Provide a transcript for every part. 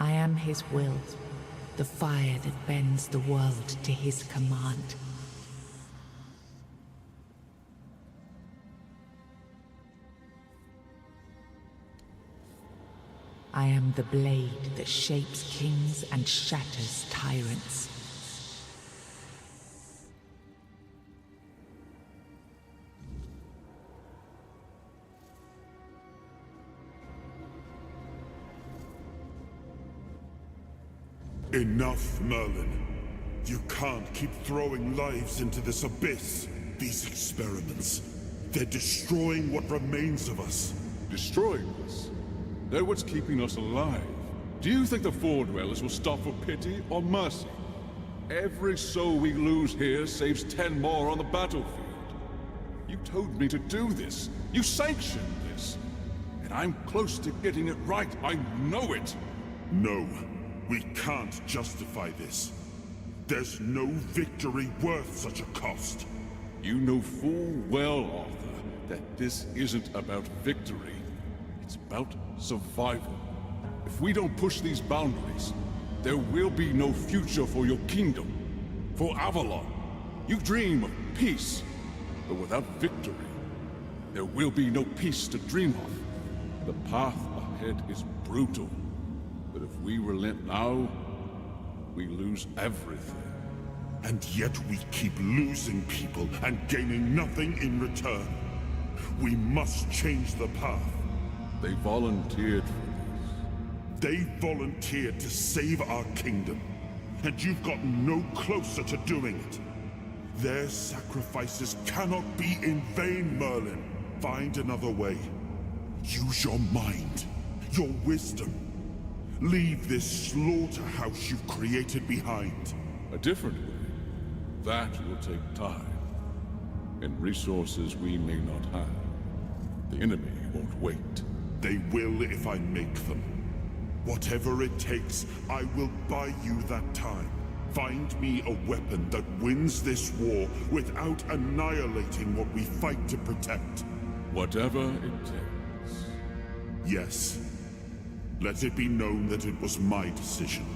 I am his will, the fire that bends the world to his command. I am the blade that shapes kings and shatters tyrants. Enough, Merlin. You can't keep throwing lives into this abyss. These experiments, they're destroying what remains of us. Destroying us? They're what's keeping us alive. Do you think the Four Dwellers will stop for pity or mercy? Every soul we lose here saves 10 more on the battlefield. You told me to do this. You sanctioned this. And I'm close to getting it right. I know it. No, we can't justify this. There's no victory worth such a cost. You know full well, Arthur, that this isn't about victory. It's about survival. If we don't push these boundaries, there will be no future for your kingdom, for Avalon. You dream of peace, but without victory, there will be no peace to dream of. The path ahead is brutal, but if we relent now, we lose everything. And yet we keep losing people and gaining nothing in return. We must change the path. They volunteered for this. They volunteered to save our kingdom, and you've gotten no closer to doing it. Their sacrifices cannot be in vain, Merlin. Find another way. Use your mind, your wisdom. Leave this slaughterhouse you've created behind. A different way. That will take time, and resources we may not have. The enemy won't wait. They will if I make them. Whatever it takes, I will buy you that time. Find me a weapon that wins this war without annihilating what we fight to protect. Whatever it takes. Yes. Let it be known that it was my decision,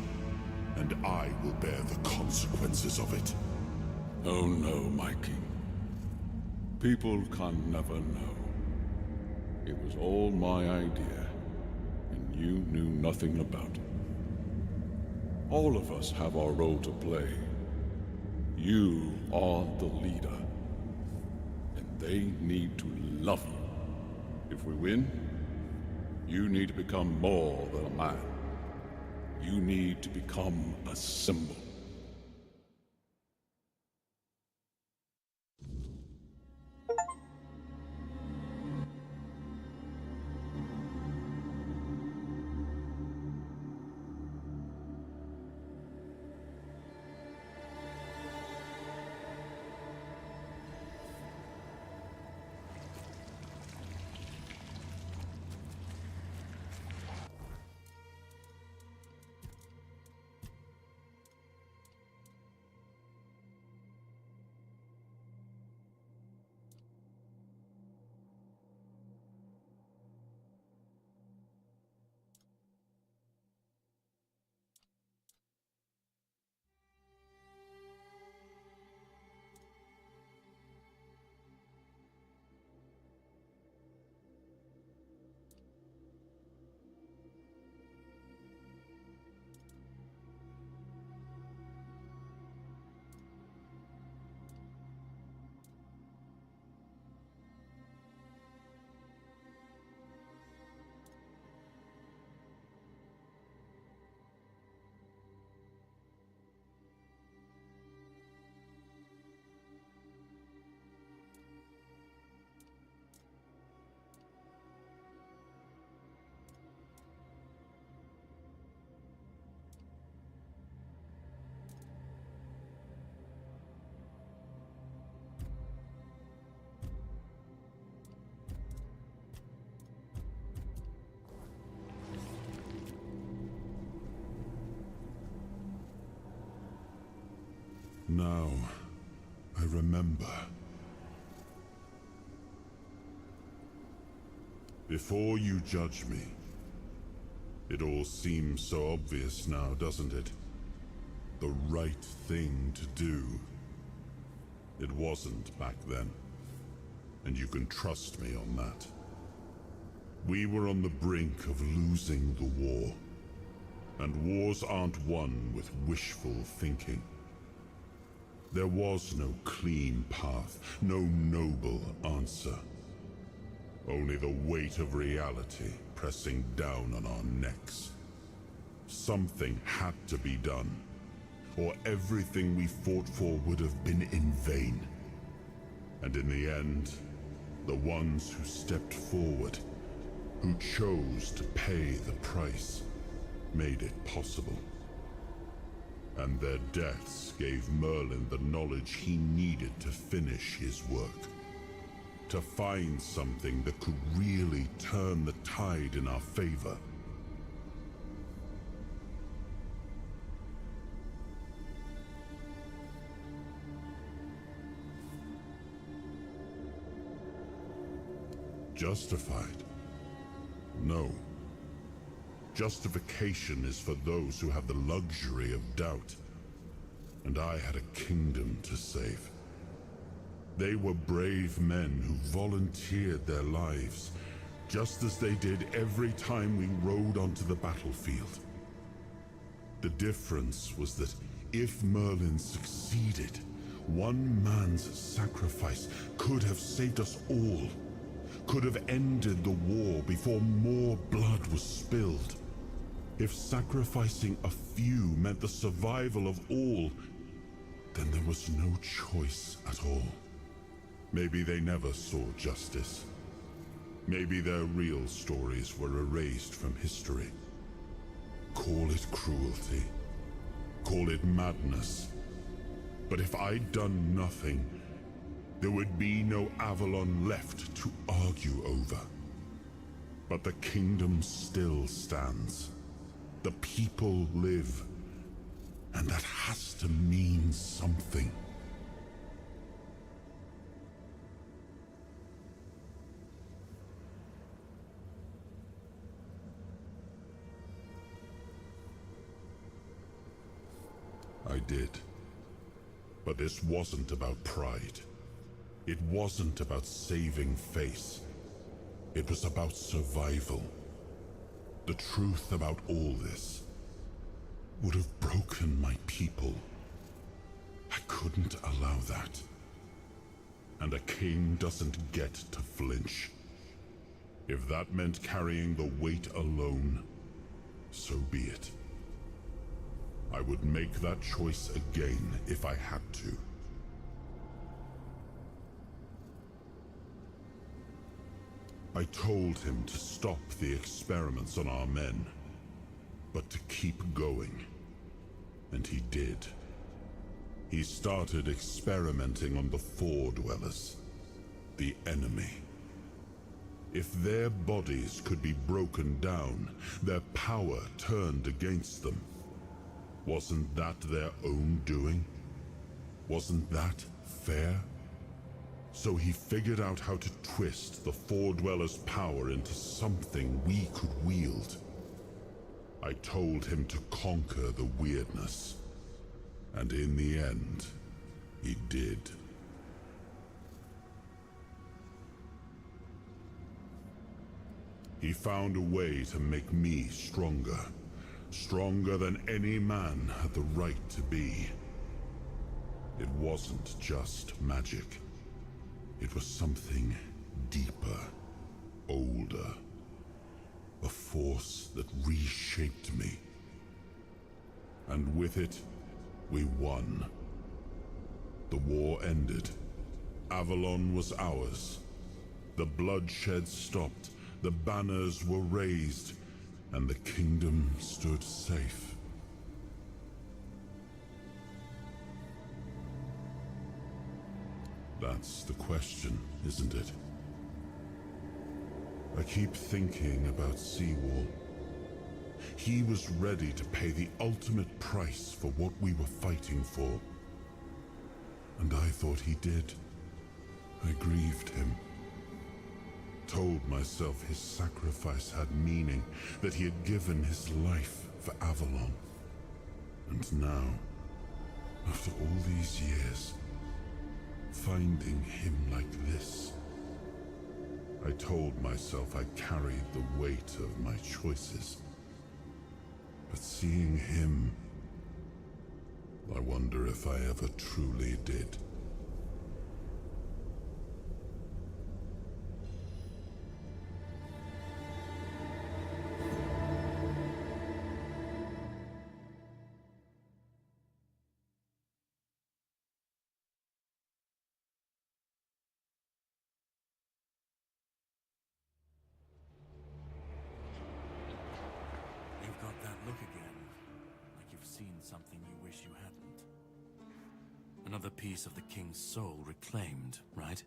and I will bear the consequences of it. Oh no, my king. People can never know. It was all my idea, and you knew nothing about it. All of us have our role to play. You are the leader, and they need to love you. If we win, you need to become more than a man. You need to become a symbol. Now, I remember. Before you judge me, It all seems so obvious now, doesn't it? The right thing to do. It wasn't back then, and you can trust me on that. We were on the brink of losing the war, and wars aren't won with wishful thinking. There was no clean path, no noble answer. Only the weight of reality pressing down on our necks. Something had to be done, or everything we fought for would have been in vain. And in the end, the ones who stepped forward, who chose to pay the price, made it possible. And their deaths gave Merlin the knowledge he needed to finish his work. To find something that could really turn the tide in our favor. Justified? No. Justification is for those who have the luxury of doubt. And I had a kingdom to save. They were brave men who volunteered their lives, just as they did every time we rode onto the battlefield. The difference was that if Merlin succeeded, one man's sacrifice could have saved us all, could have ended the war before more blood was spilled. If sacrificing a few meant the survival of all, then there was no choice at all. Maybe they never saw justice. Maybe their real stories were erased from history. Call it cruelty. Call it madness. But if I'd done nothing, there would be no Avalon left to argue over. But the kingdom still stands. The people live. And that has to mean something. I did. But this wasn't about pride. It wasn't about saving face. It was about survival. The truth about all this would have broken my people. I couldn't allow that. And a king doesn't get to flinch. If that meant carrying the weight alone, so be it. I would make that choice again if I had to. I told him to stop the experiments on our men, but to keep going. And he did. He started experimenting on the Four Dwellers, the enemy. If their bodies could be broken down, their power turned against them. Wasn't that their own doing? Wasn't that fair? So he figured out how to twist the Four Dwellers' power into something we could wield. I told him to conquer the weirdness. And in the end, he did. He found a way to make me stronger. Stronger than any man had the right to be. It wasn't just magic. It was something deeper, older. A force that reshaped me. And with it, we won. The war ended. Avalon was ours. The bloodshed stopped. The banners were raised. And the kingdom stood safe. That's the question, isn't it? I keep thinking about Seawall. He was ready to pay the ultimate price for what we were fighting for. And I thought he did. I grieved him. told myself his sacrifice had meaning, that he had given his life for Avalon. And now, after all these years, finding him like this, I told myself I carried the weight of my choices. But seeing him, I wonder if I ever truly did. You've got that look again, like you've seen something you wish you hadn't. Another piece of the king's soul reclaimed, right?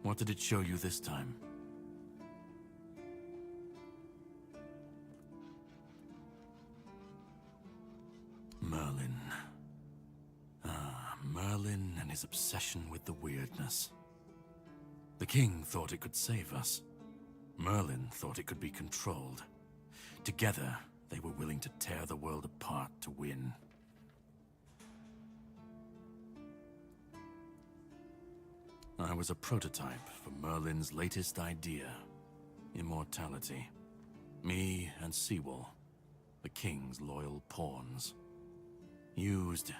What did it show you this time? Merlin. Ah, Merlin and his obsession with the weirdness. The king thought it could save us. Merlin thought it could be controlled. Together, they were willing to tear the world apart to win. I was a prototype for Merlin's latest idea, immortality. Me and Seawall, the king's loyal pawns. Used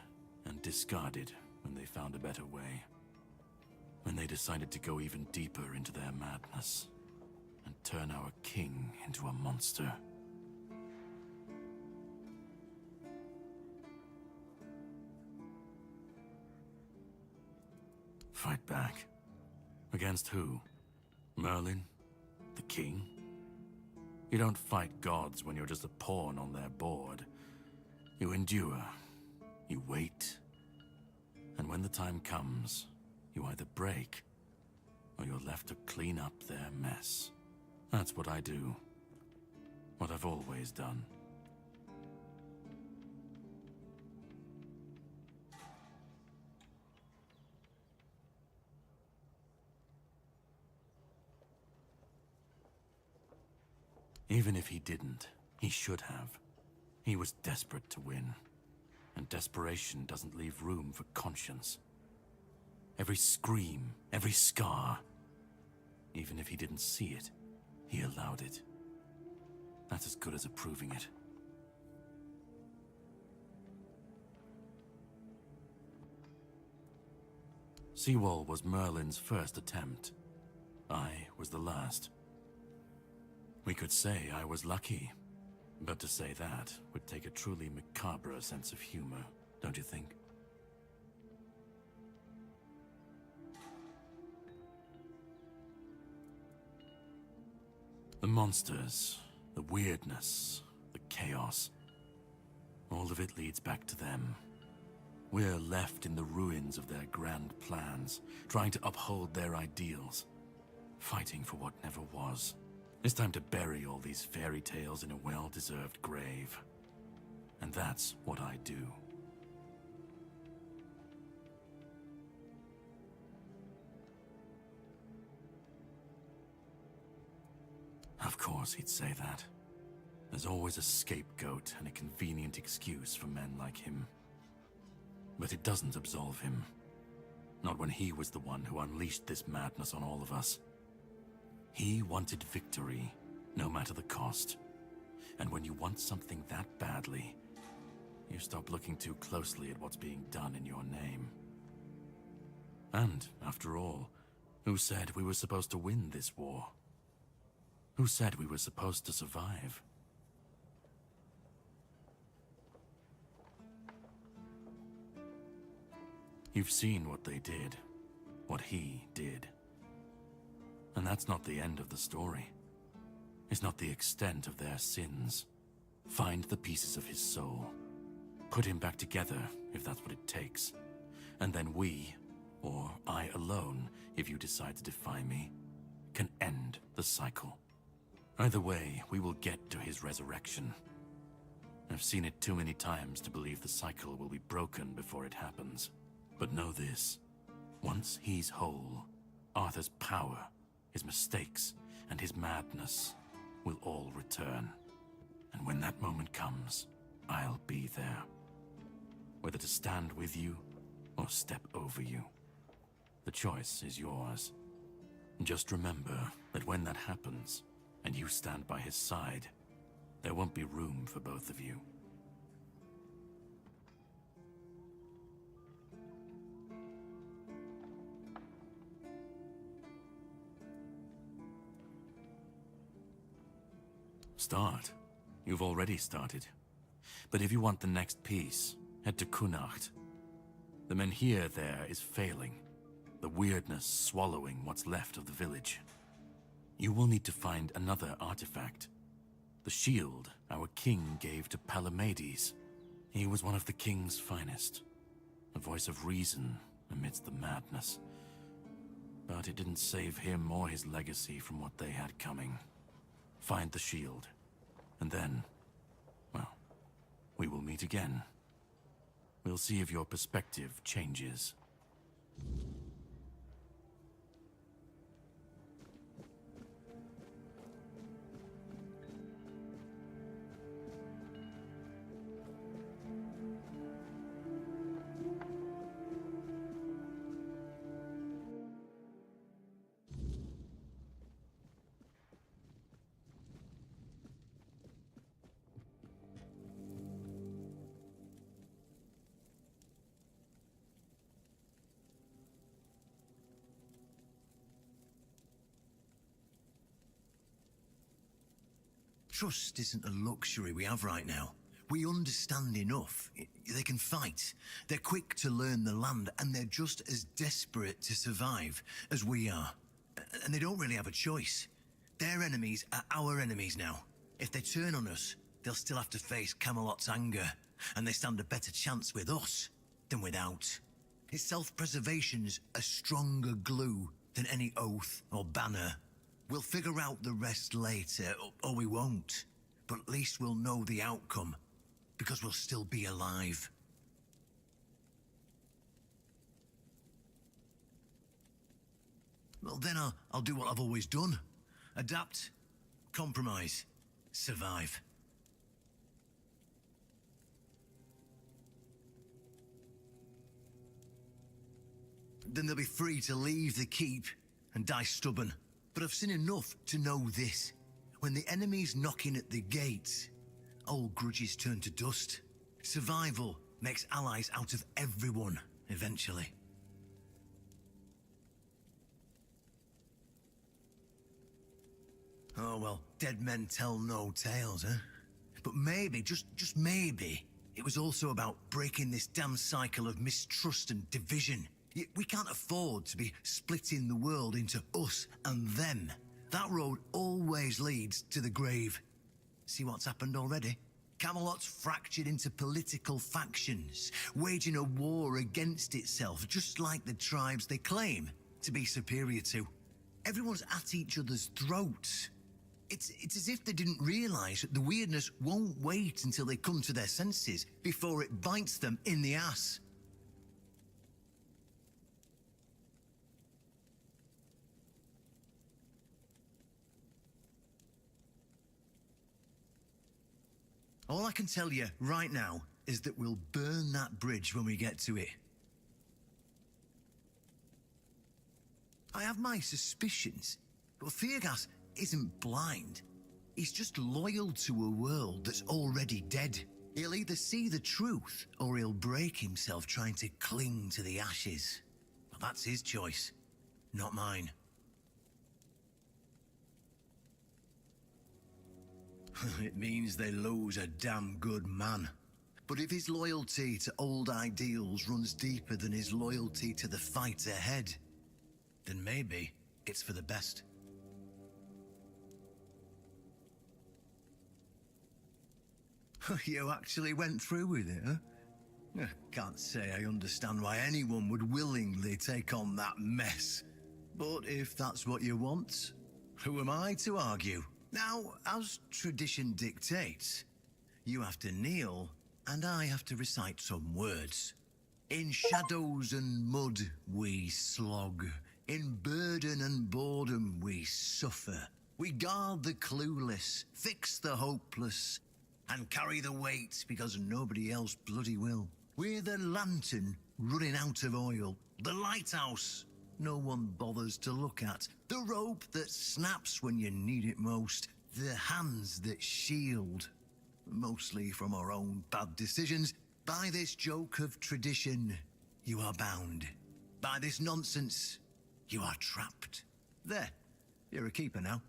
and discarded when they found a better way. When they decided to go even deeper into their madness and turn our king into a monster. Fight back. Against who? Merlin? The king? You don't fight gods when you're just a pawn on their board. You endure. You wait. And when the time comes, you either break, or you're left to clean up their mess. That's what I do. What I've always done. Even if he didn't, he should have. He was desperate to win. And desperation doesn't leave room for conscience. Every scream, every scar. Even if he didn't see it, he allowed it. That's as good as approving it. Seawall was Merlin's first attempt. I was the last. We could say I was lucky, but to say that would take a truly macabre sense of humor, don't you think? The monsters, the weirdness, the chaos, all of it leads back to them. We're left in the ruins of their grand plans, trying to uphold their ideals, fighting for what never was. It's time to bury all these fairy tales in a well-deserved grave. And that's what I do. Of course he'd say that. There's always a scapegoat and a convenient excuse for men like him. But it doesn't absolve him. Not when he was the one who unleashed this madness on all of us. He wanted victory, no matter the cost. And when you want something that badly, you stop looking too closely at what's being done in your name. And, after all, who said we were supposed to win this war? Who said we were supposed to survive? You've seen what they did, what he did. And that's not the end of the story. It's not the extent of their sins. Find the pieces of his soul. Put him back together, if that's what it takes. And then we, or I alone, if you decide to defy me, can end the cycle. Either way, we will get to his resurrection. I've seen it too many times to believe the cycle will be broken before it happens. But know this, once he's whole, Arthur's power his mistakes, and his madness will all return. And when that moment comes, I'll be there. Whether to stand with you or step over you. The choice is yours. Just remember that when that happens, and you stand by his side, there won't be room for both of you. Start. You've already started. But if you want the next piece, head to Kunacht. The Menhir there is failing, the weirdness swallowing what's left of the village. You will need to find another artifact. The shield our king gave to Palamedes. He was one of the king's finest. A voice of reason amidst the madness. But it didn't save him or his legacy from what they had coming. Find the shield. And then, well, we will meet again. We'll see if your perspective changes. Trust isn't a luxury we have right now. We understand enough. They can fight. They're quick to learn the land, and they're just as desperate to survive as we are. And they don't really have a choice. Their enemies are our enemies now. If they turn on us, they'll still have to face Camelot's anger, and they stand a better chance with us than without. His self-preservation's a stronger glue than any oath or banner. We'll figure out the rest later, or we won't. But at least we'll know the outcome, because we'll still be alive. Well, then I'll do what I've always done. Adapt, compromise, survive. Then they'll be free to leave the keep and die stubborn. But I've seen enough to know this. When the enemy's knocking at the gates, old grudges turn to dust. Survival makes allies out of everyone, eventually. Oh well, dead men tell no tales, huh? But maybe, just maybe, it was also about breaking this damn cycle of mistrust and division. We can't afford to be splitting the world into us and them. That road always leads to the grave. See what's happened already? Camelot's fractured into political factions, waging a war against itself, just like the tribes they claim to be superior to. Everyone's at each other's throats. It's as if they didn't realize that the weirdness won't wait until they come to their senses before it bites them in the ass. All I can tell you right now is that we'll burn that bridge when we get to it. I have my suspicions, but Thiergas isn't blind. He's just loyal to a world that's already dead. He'll either see the truth, or he'll break himself trying to cling to the ashes. But that's his choice, not mine. It means they lose a damn good man. But if his loyalty to old ideals runs deeper than his loyalty to the fight ahead, then maybe it's for the best. You actually went through with it, huh? Can't say I understand why anyone would willingly take on that mess. But if that's what you want, who am I to argue? Now, as tradition dictates, you have to kneel, and I have to recite some words. In shadows and mud we slog, In burden and boredom we suffer. We guard the clueless, fix the hopeless, and carry the weight because nobody else bloody will. We're the lantern running out of oil, the lighthouse no one bothers to look at, the rope that snaps when you need it most, the hands that shield, mostly from our own bad decisions. By this joke of tradition, you are bound. By this nonsense, you are trapped. There, you're a keeper now.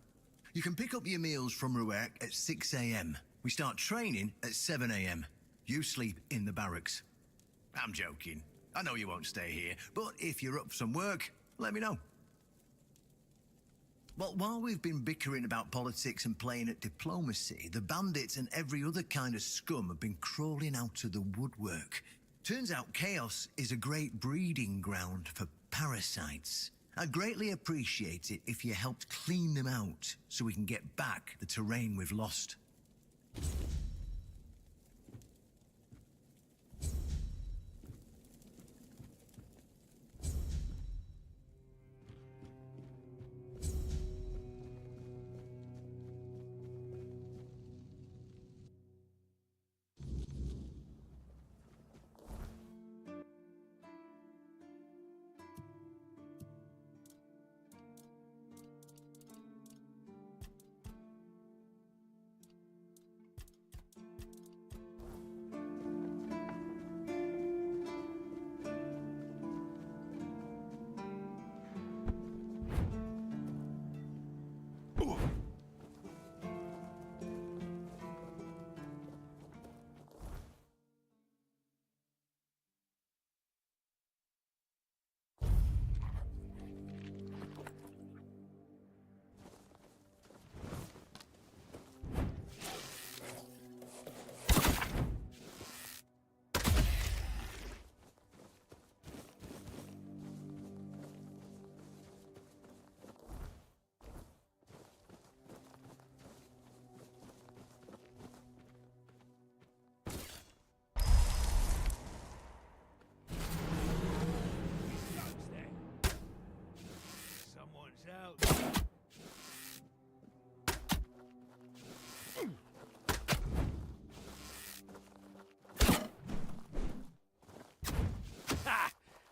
You can pick up your meals from Ruark at 6 a.m. We start training at 7 a.m. You sleep in the barracks. I'm joking. I know you won't stay here, but if you're up for some work, let me know. Well, while we've been bickering about politics and playing at diplomacy, the bandits and every other kind of scum have been crawling out of the woodwork. Turns out chaos is a great breeding ground for parasites. I'd greatly appreciate it if you helped clean them out so we can get back the terrain we've lost.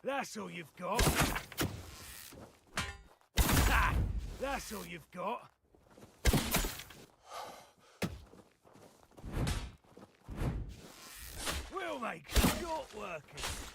That's all you've got. Ha! That's all you've got. We'll make short workers.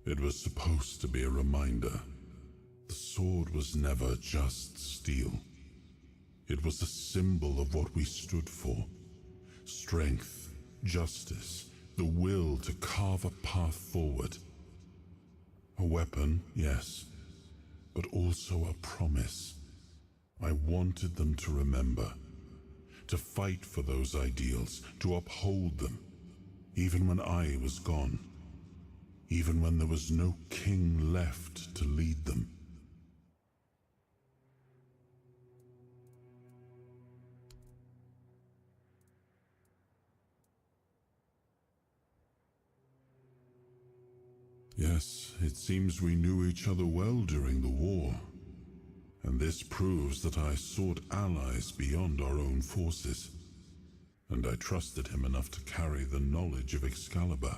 It was supposed to be a reminder. The sword was never just steel. It was a symbol of what we stood for. Strength, justice, the will to carve a path forward. A weapon, yes, but also a promise. I wanted them to remember, to fight for those ideals, to uphold them, even when I was gone, even when there was no king left to lead them. Yes, it seems we knew each other well during the war. And this proves that I sought allies beyond our own forces. And I trusted him enough to carry the knowledge of Excalibur.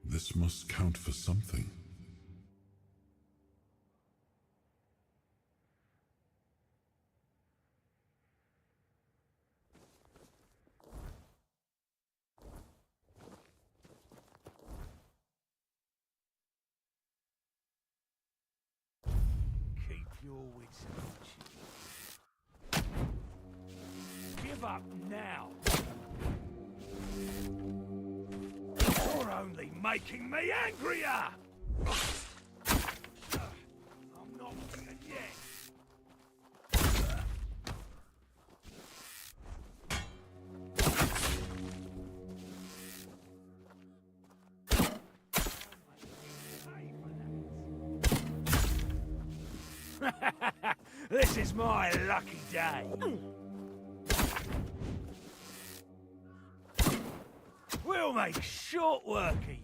This must count for something. Keep your wits about you. Give up now. You're only making me angrier! I'm not dead yet. This is my lucky day. We'll make short work of you.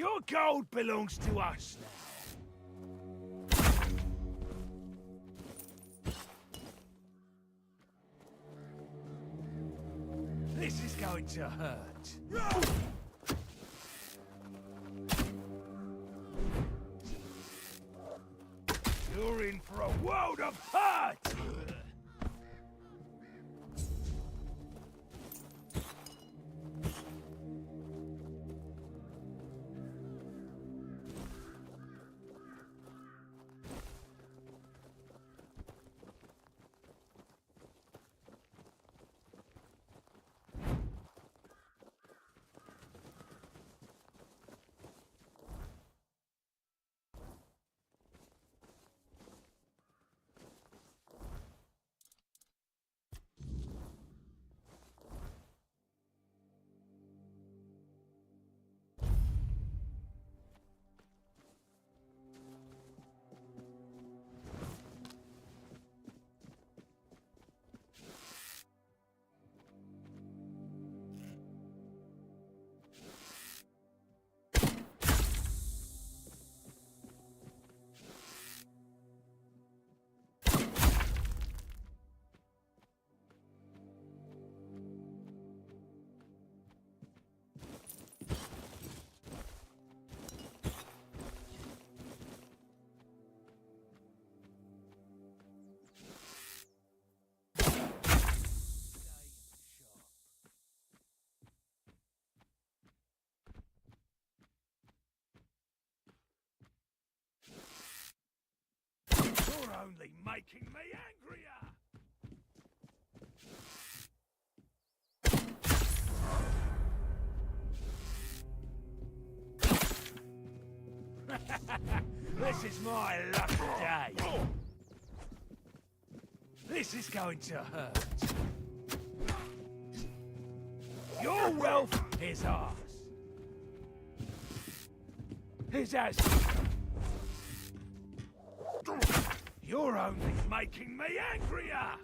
Your gold belongs to us now. This is going to hurt. You're in for a world of hurt! You're only making me angrier! This is my lucky day. This is going to hurt. Your wealth is ours. Is ours. You're only making me angrier!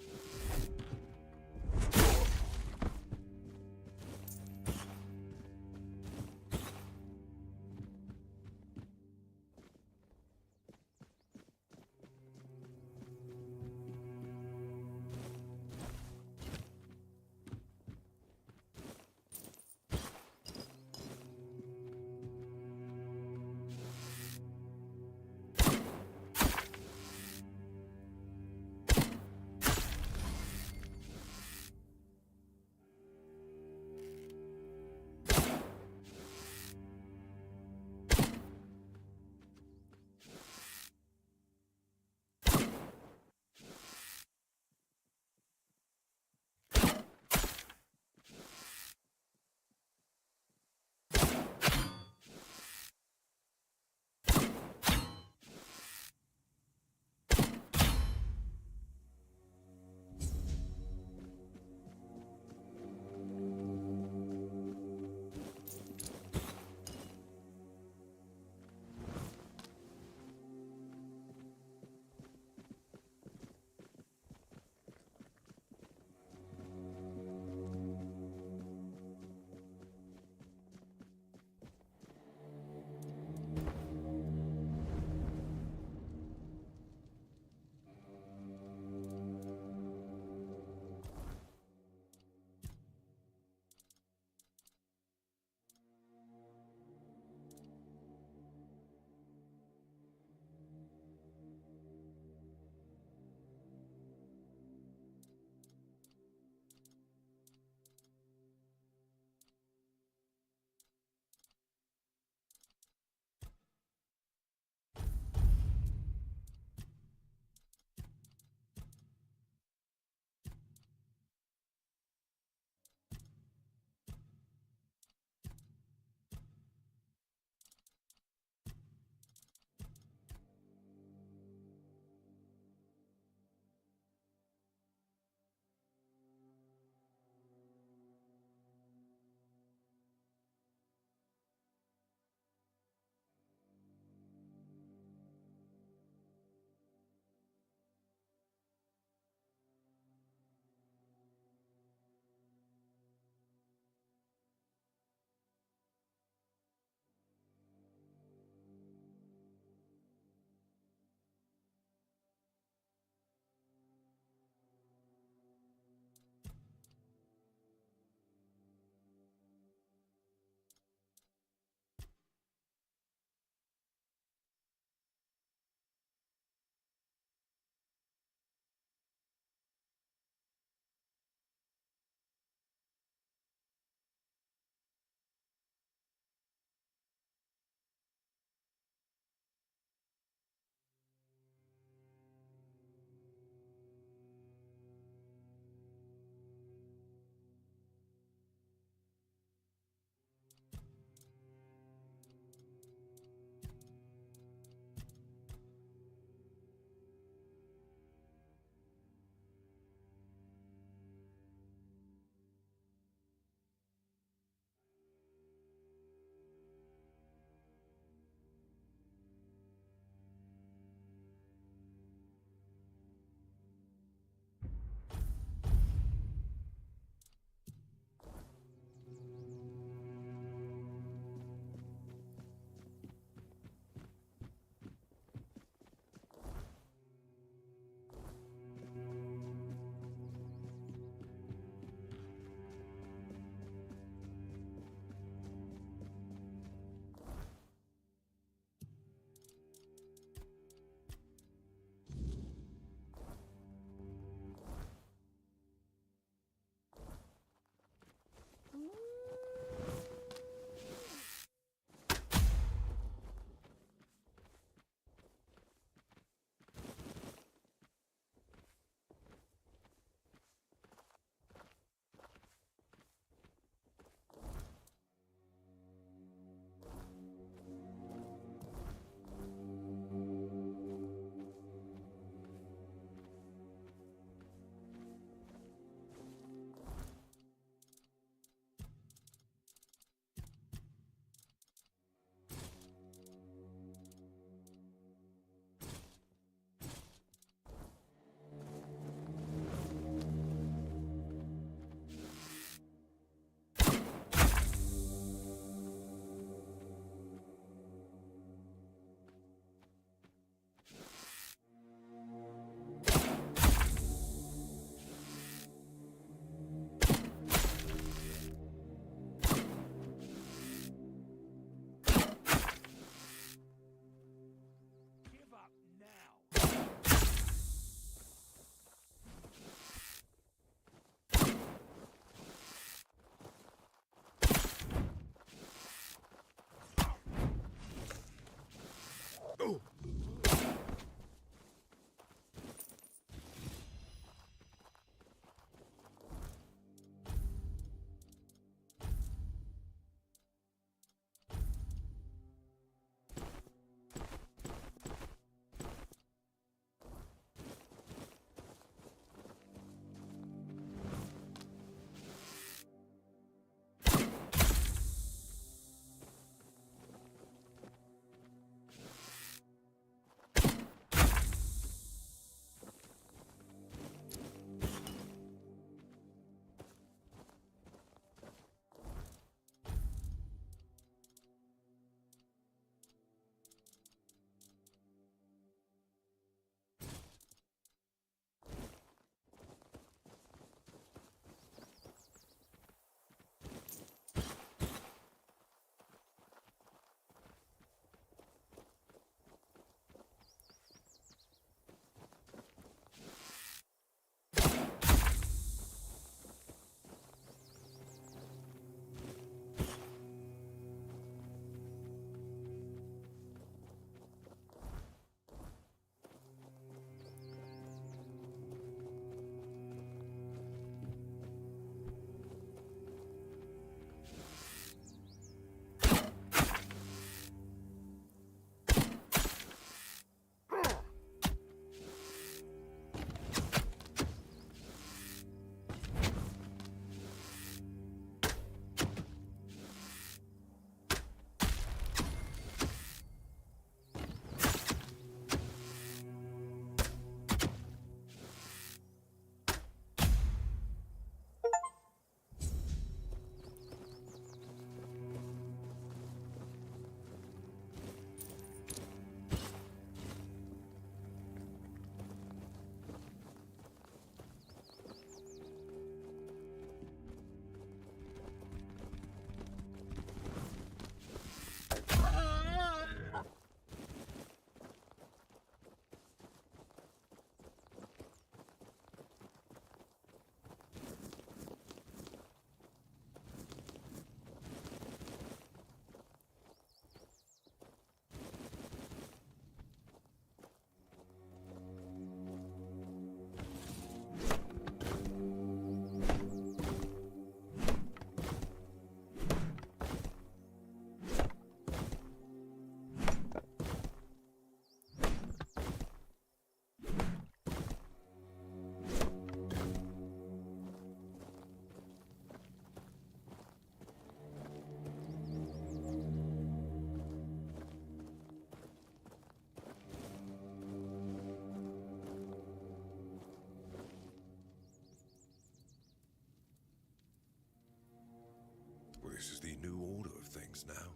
things now.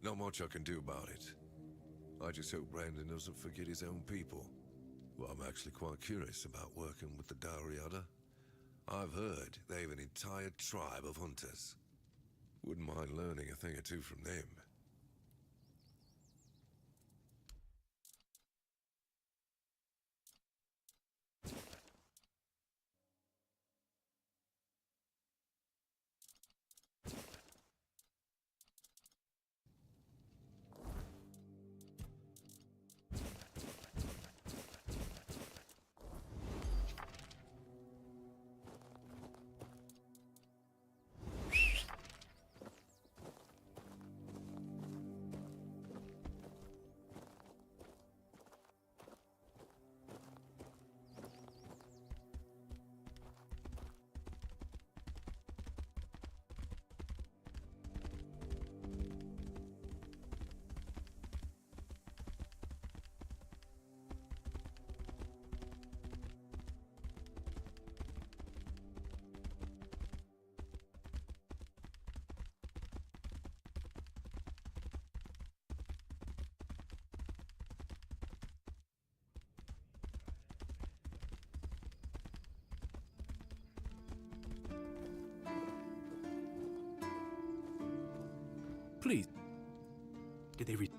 Not much I can do about it. I just hope Brandon doesn't forget his own people. Well, I'm actually quite curious about working with the Dariada. I've heard they have an entire tribe of hunters. Wouldn't mind learning a thing or two from them. Please. Did they read?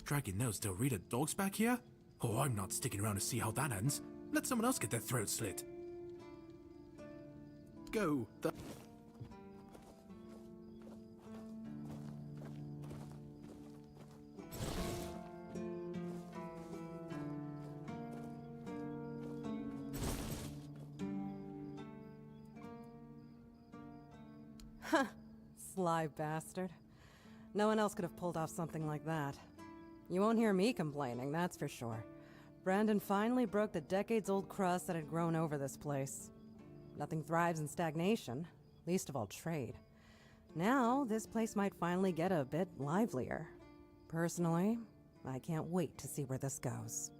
Dragon Nose still read a dog's back here? Oh, I'm not sticking around to see how that ends. Let someone else get their throat slit. Go. Sly bastard. No one else could have pulled off something like that. You won't hear me complaining, that's for sure. Brandon finally broke the decades-old crust that had grown over this place. Nothing thrives in stagnation, least of all trade. Now, this place might finally get a bit livelier. Personally, I can't wait to see where this goes.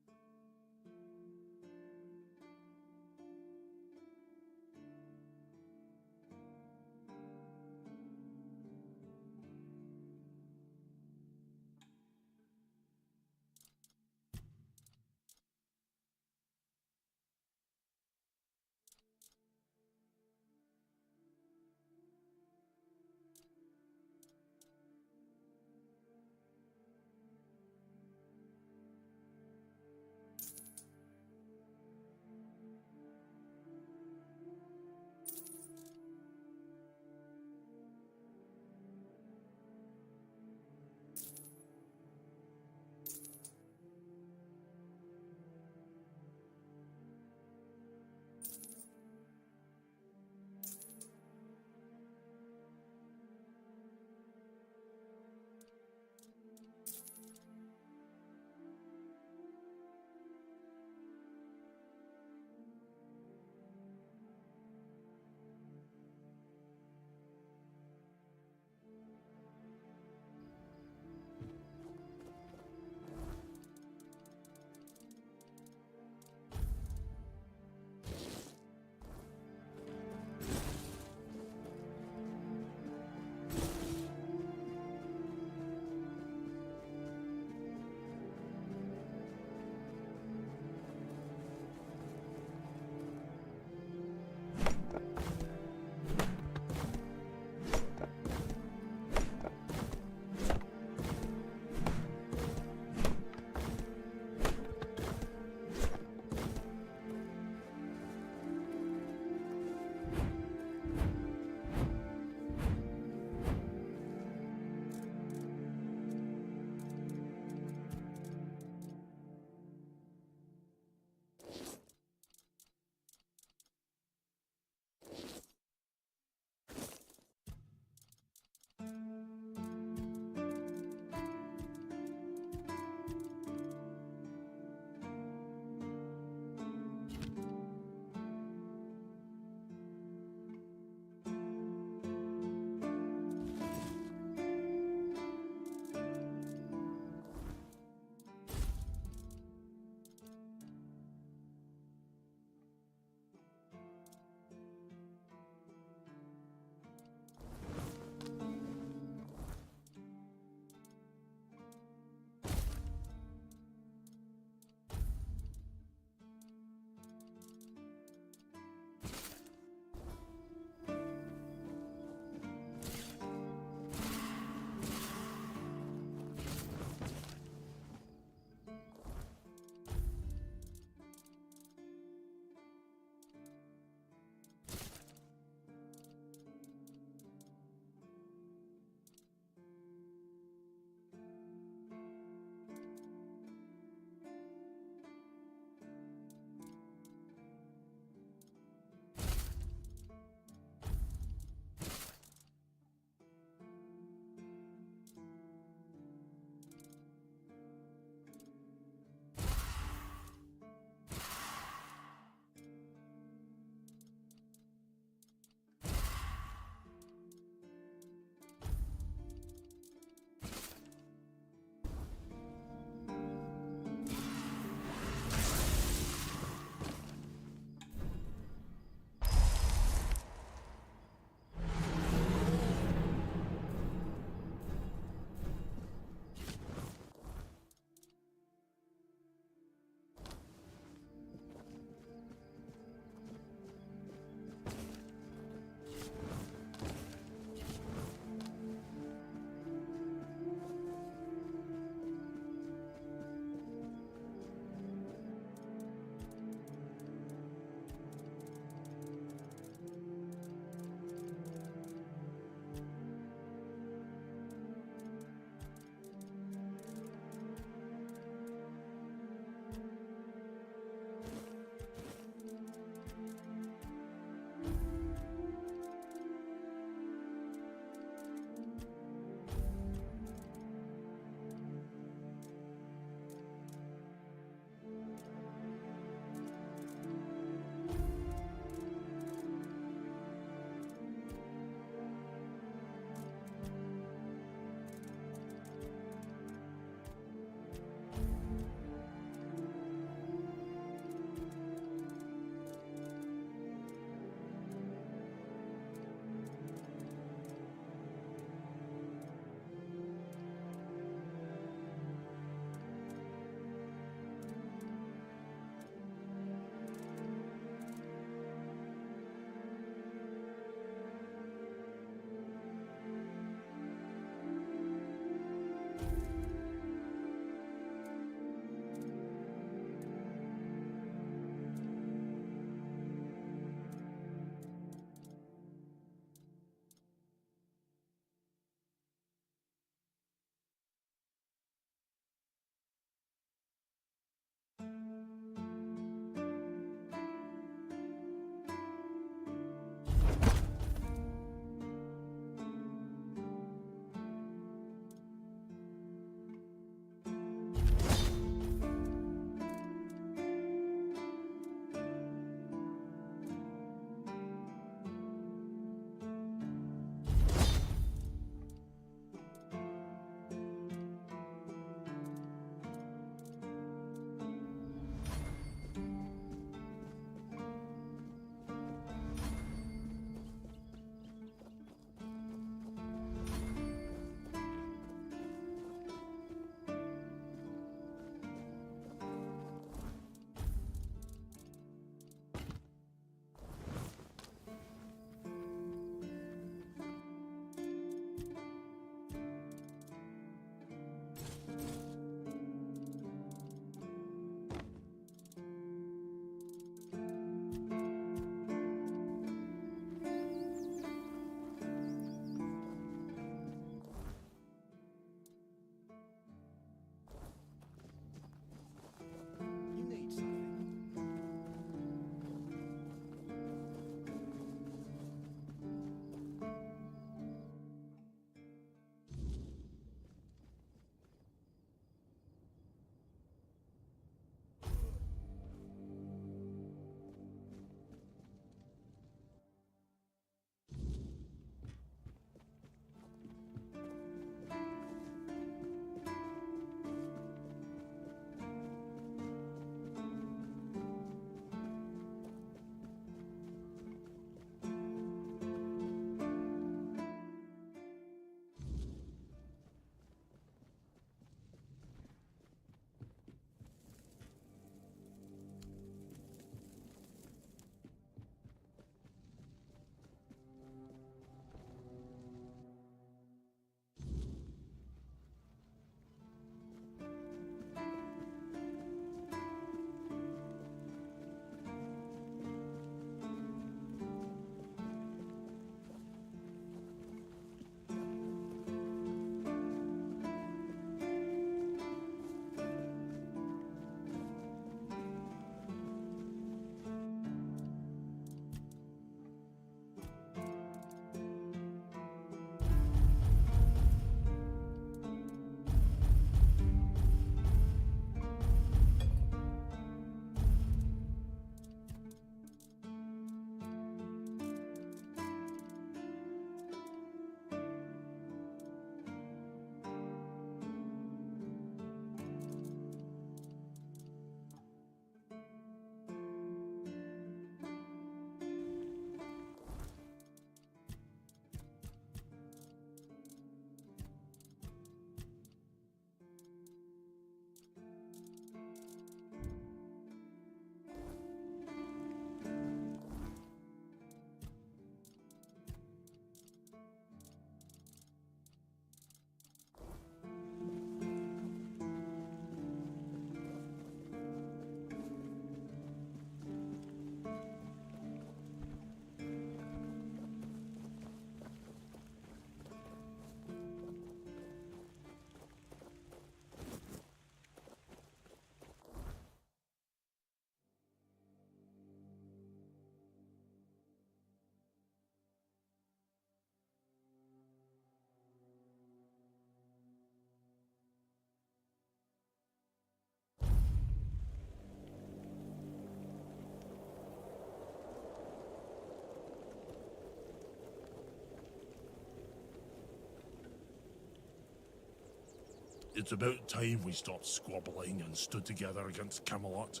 It's about time we stopped squabbling and stood together against Camelot.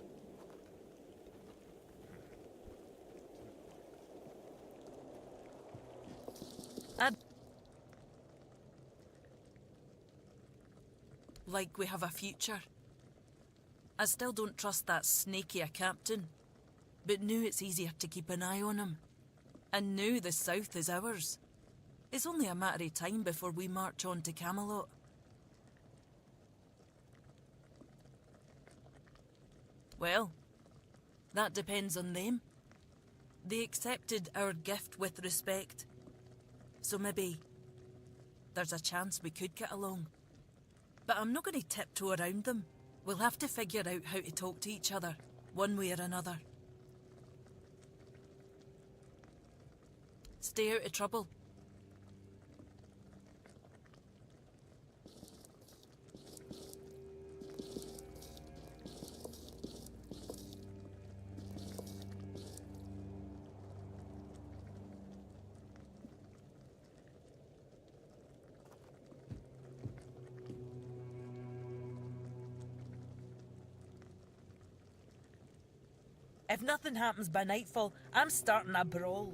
Like we have a future. I still don't trust that snaky a captain, but now it's easier to keep an eye on him. And now the south is ours. It's only a matter of time before we march on to Camelot. Well, that depends on them. They accepted our gift with respect. So maybe there's a chance we could get along. But I'm not going to tiptoe around them. We'll have to figure out how to talk to each other, one way or another. Stay out of trouble. If nothing happens by nightfall, I'm starting a brawl.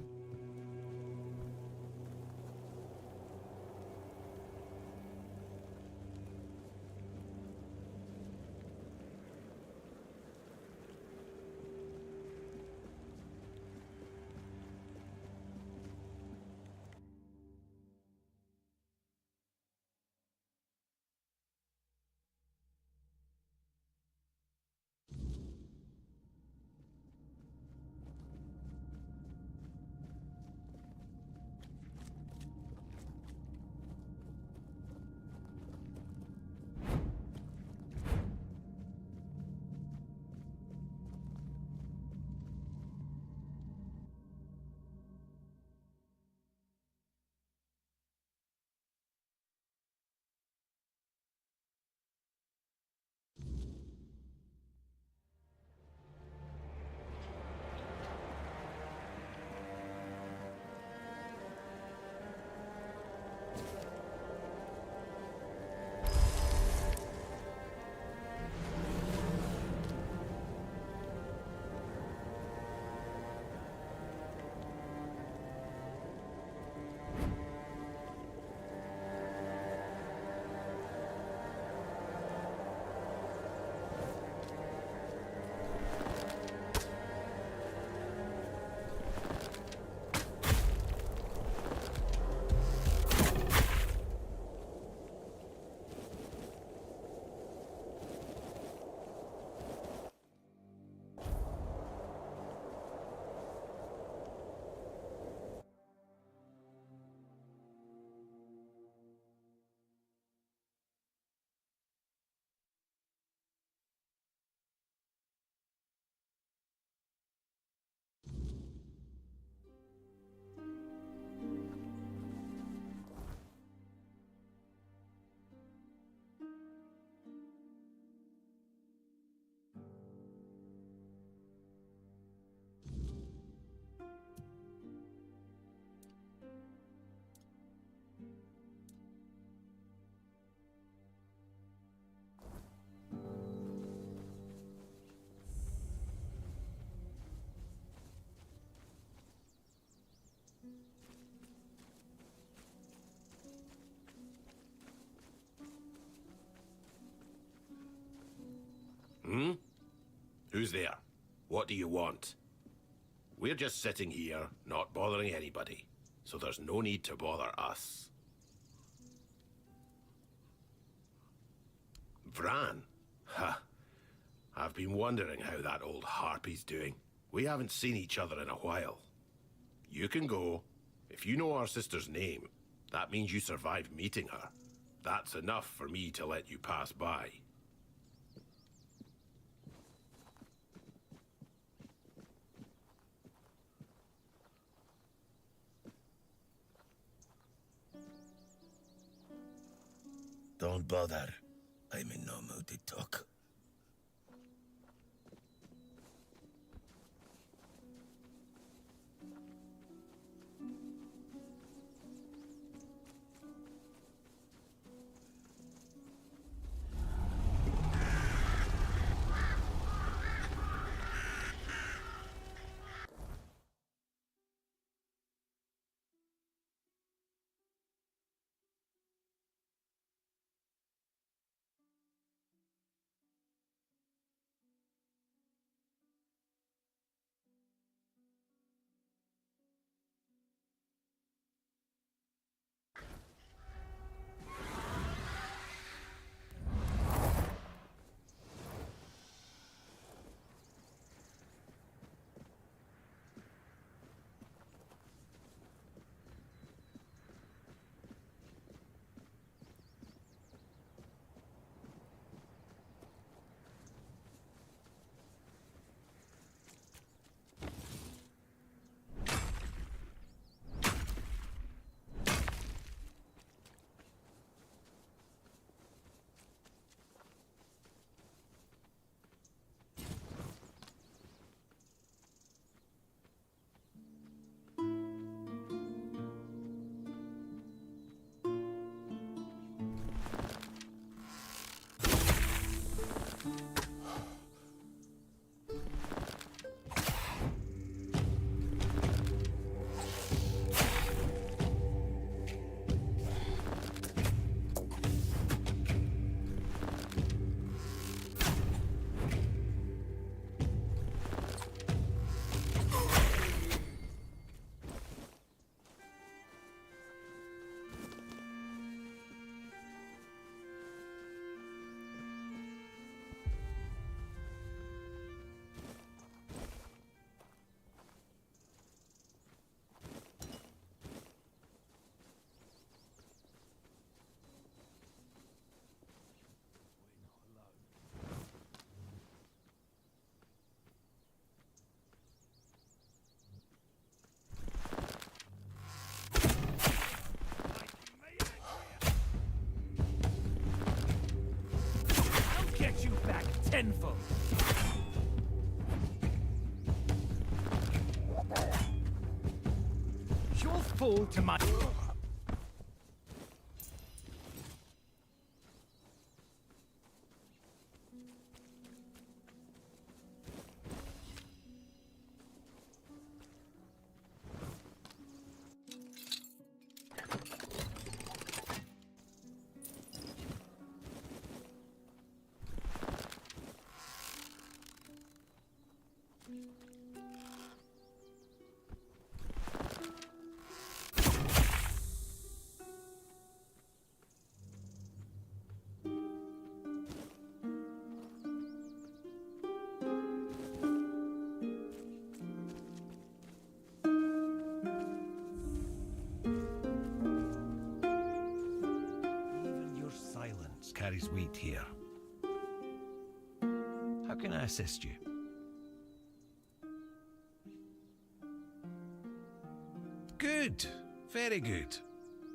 Hmm? Who's there? What do you want? We're just sitting here, not bothering anybody, so there's no need to bother us. Vran? Ha! I've been wondering how that old harpy's doing. We haven't seen each other in a while. You can go. If you know our sister's name, that means you survived meeting her. That's enough for me to let you pass by. Don't bother. I'm in no mood to talk. sinful. You'll fall to my... Carries weight here. How can I assist you? Good. Very good.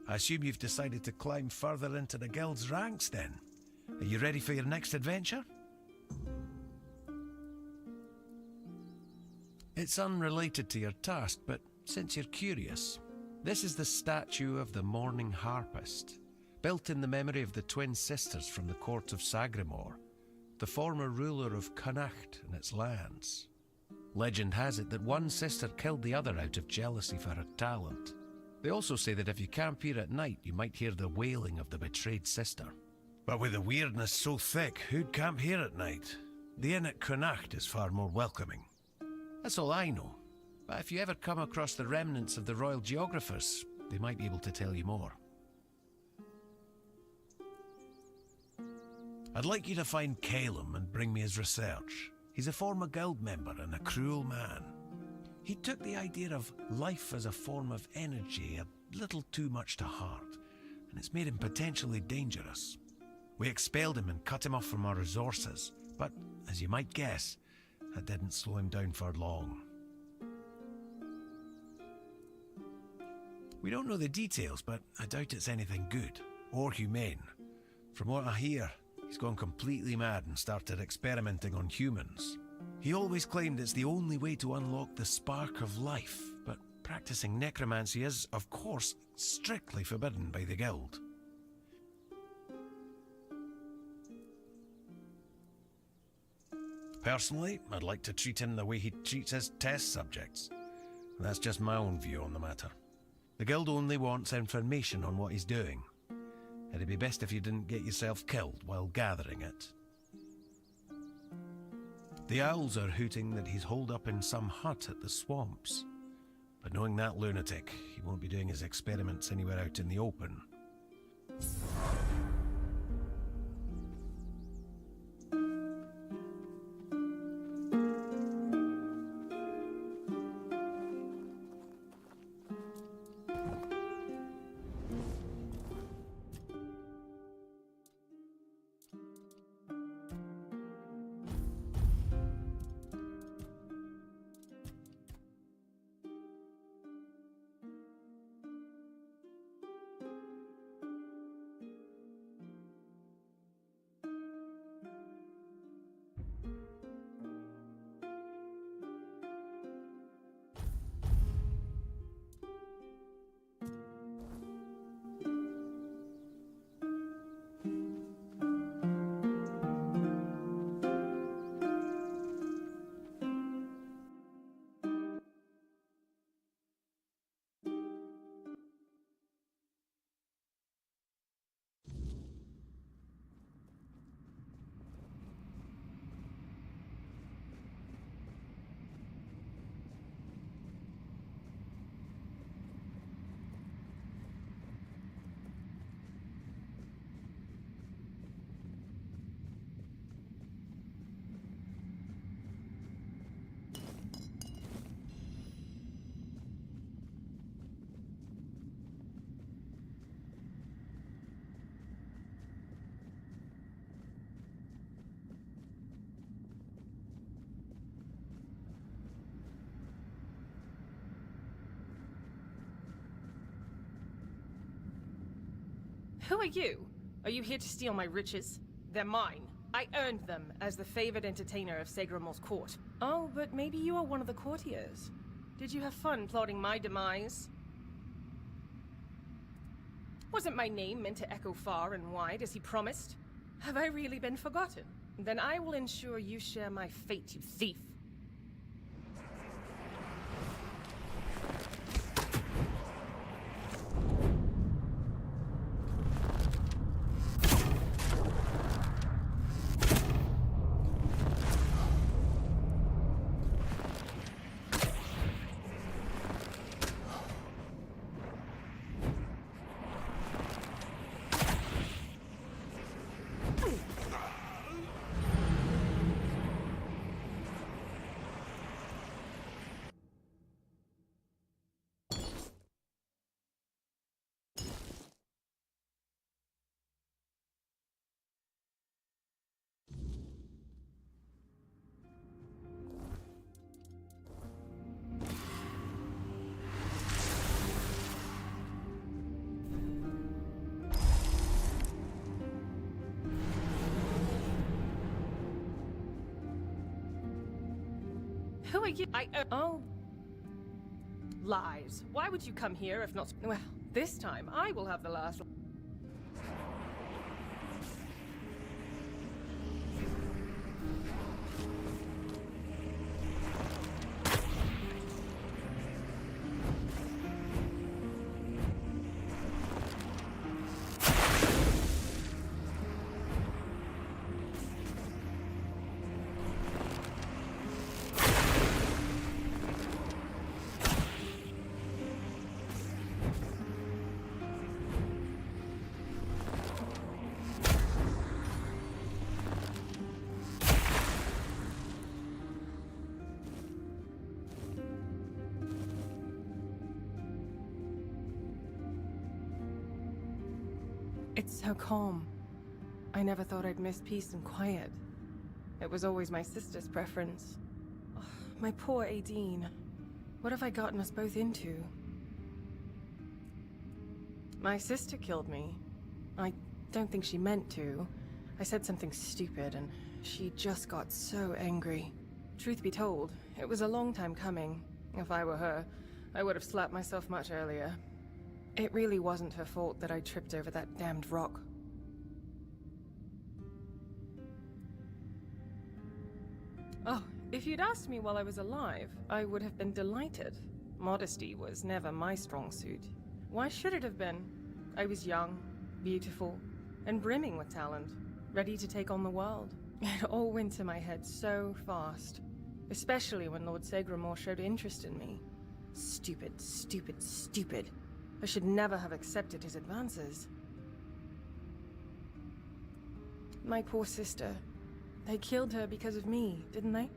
I assume you've decided to climb further into the guild's ranks then. Are you ready for your next adventure? It's unrelated to your task, but since you're curious, this is the statue of the Morning Harpist, built in the memory of the twin sisters from the court of Sagramore, the former ruler of Connacht and its lands. Legend has it that one sister killed the other out of jealousy for her talent. They also say that if you camp here at night, you might hear the wailing of the betrayed sister. But with the weirdness so thick, who'd camp here at night? The inn at Connacht is far more welcoming. That's all I know. But if you ever come across the remnants of the royal geographers, they might be able to tell you more. I'd like you to find Calum and bring me his research. He's a former guild member and a cruel man. He took the idea of life as a form of energy a little too much to heart, and it's made him potentially dangerous. We expelled him and cut him off from our resources, but as you might guess, that didn't slow him down for long. We don't know the details, but I doubt it's anything good or humane. From what I hear, he's gone completely mad and started experimenting on humans. He always claimed it's the only way to unlock the spark of life, but practicing necromancy is, of course, strictly forbidden by the guild. Personally, I'd like to treat him the way he treats his test subjects. That's just my own view on the matter. The guild only wants information on what he's doing. It'd be best if you didn't get yourself killed while gathering it. The owls are hooting that he's holed up in some hut at the swamps. But knowing that lunatic, he won't be doing his experiments anywhere out in the open. Who are you? Are you here to steal my riches? They're mine. I earned them as the favored entertainer of Segramor's court. Oh, but maybe you are one of the courtiers. Did you have fun plotting my demise? Wasn't my name meant to echo far and wide as he promised? Have I really been forgotten? Then I will ensure you share my fate, you thief. Who are you? Oh. Lies. Why would you come here if not... Well, this time I will have the last... It's so calm. I never thought I'd miss peace and quiet. It was always my sister's preference. Ugh, my poor Aideen. What have I gotten us both into? My sister killed me. I don't think she meant to. I said something stupid and she just got so angry. Truth be told, it was a long time coming. If I were her, I would have slapped myself much earlier. It really wasn't her fault that I tripped over that damned rock. Oh, if you'd asked me while I was alive, I would have been delighted. Modesty was never my strong suit. Why should it have been? I was young, beautiful, and brimming with talent, ready to take on the world. It all went to my head so fast, especially when Lord Segramor showed interest in me. Stupid, stupid, stupid. I should never have accepted his advances. My poor sister. They killed her because of me, didn't they?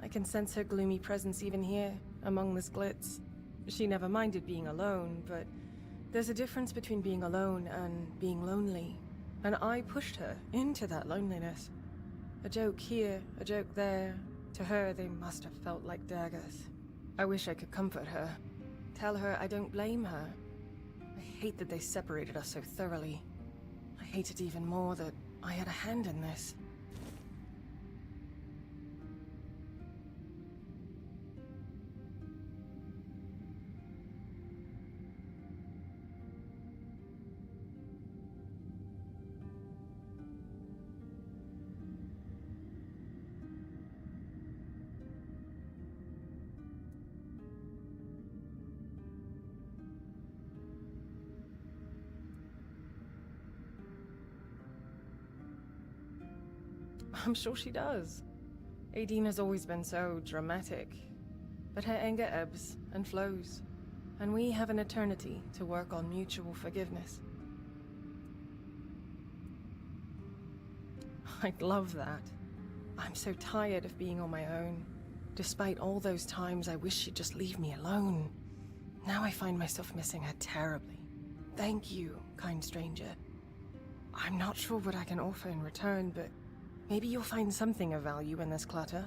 I can sense her gloomy presence even here, among this glitz. She never minded being alone, but there's a difference between being alone and being lonely. And I pushed her into that loneliness. A joke here, a joke there. To her, they must have felt like daggers. I wish I could comfort her. Tell her I don't blame her. I hate that they separated us so thoroughly. I hate it even more that I had a hand in this. I'm sure she does. Aideen has always been so dramatic. But her anger ebbs and flows. And we have an eternity to work on mutual forgiveness. I'd love that. I'm so tired of being on my own. Despite all those times I wish she'd just leave me alone. Now I find myself missing her terribly. Thank you, kind stranger. I'm not sure what I can offer in return, but maybe you'll find something of value in this clutter.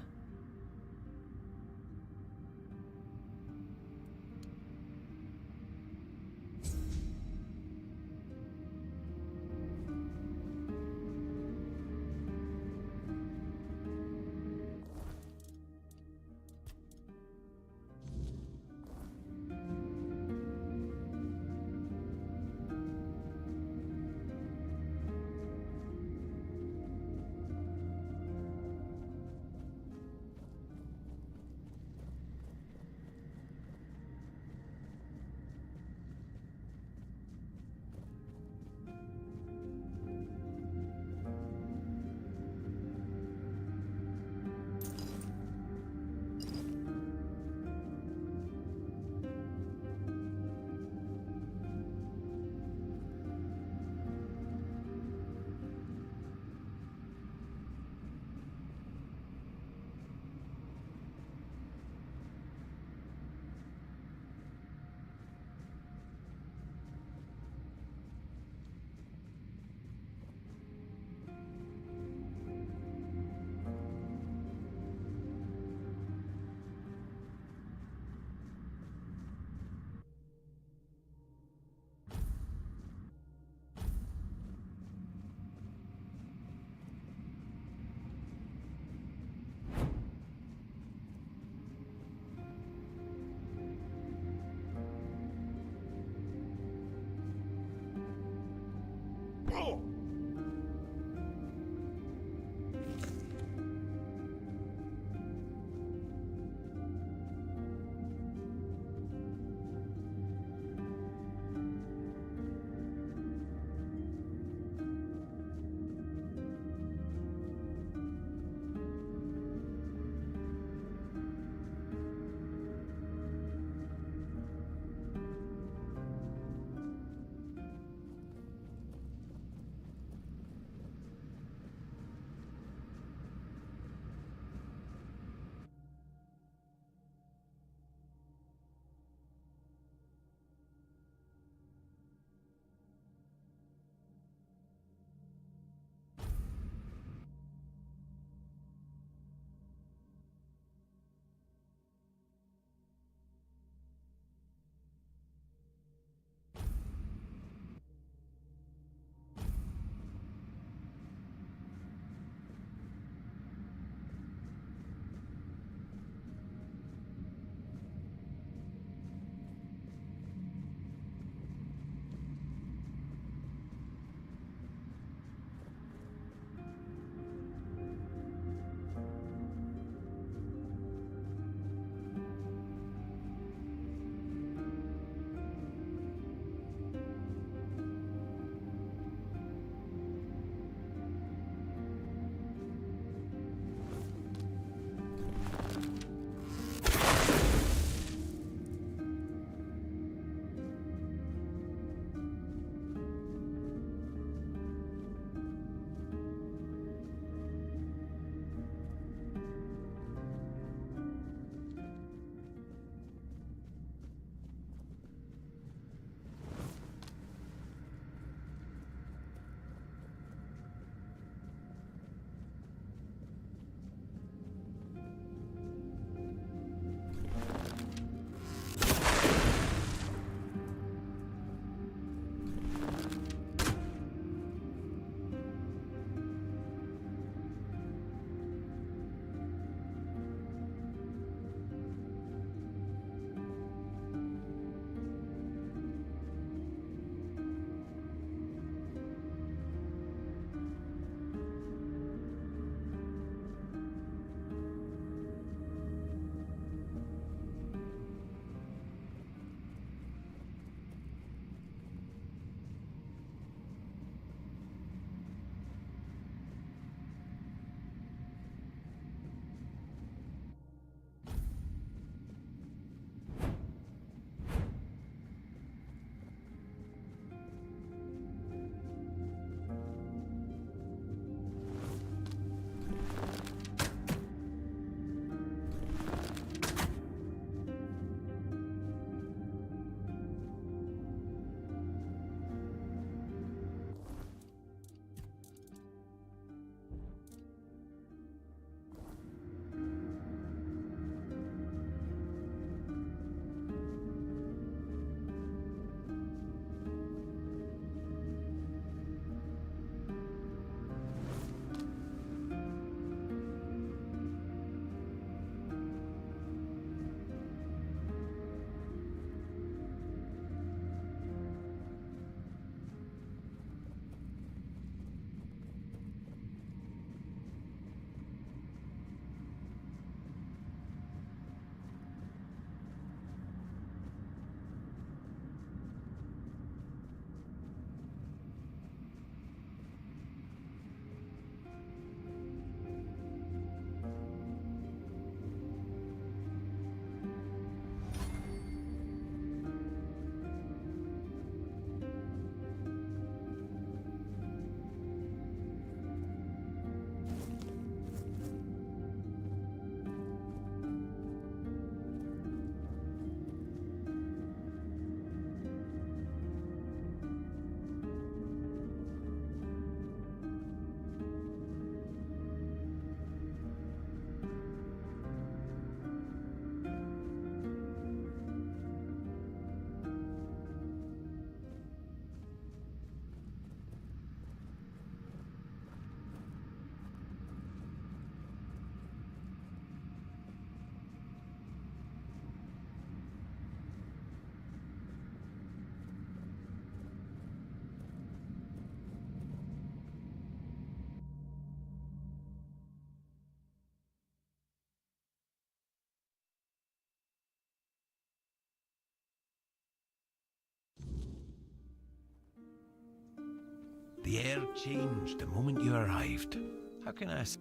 The air changed the moment you arrived. How can I say?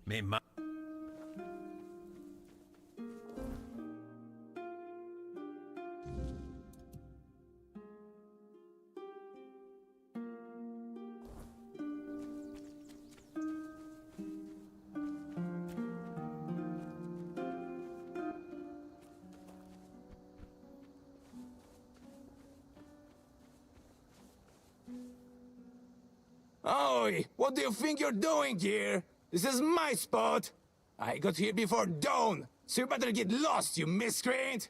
May my... Oi! What do you think you're doing here? This is my spot! I got here before dawn, so you better get lost, you miscreant!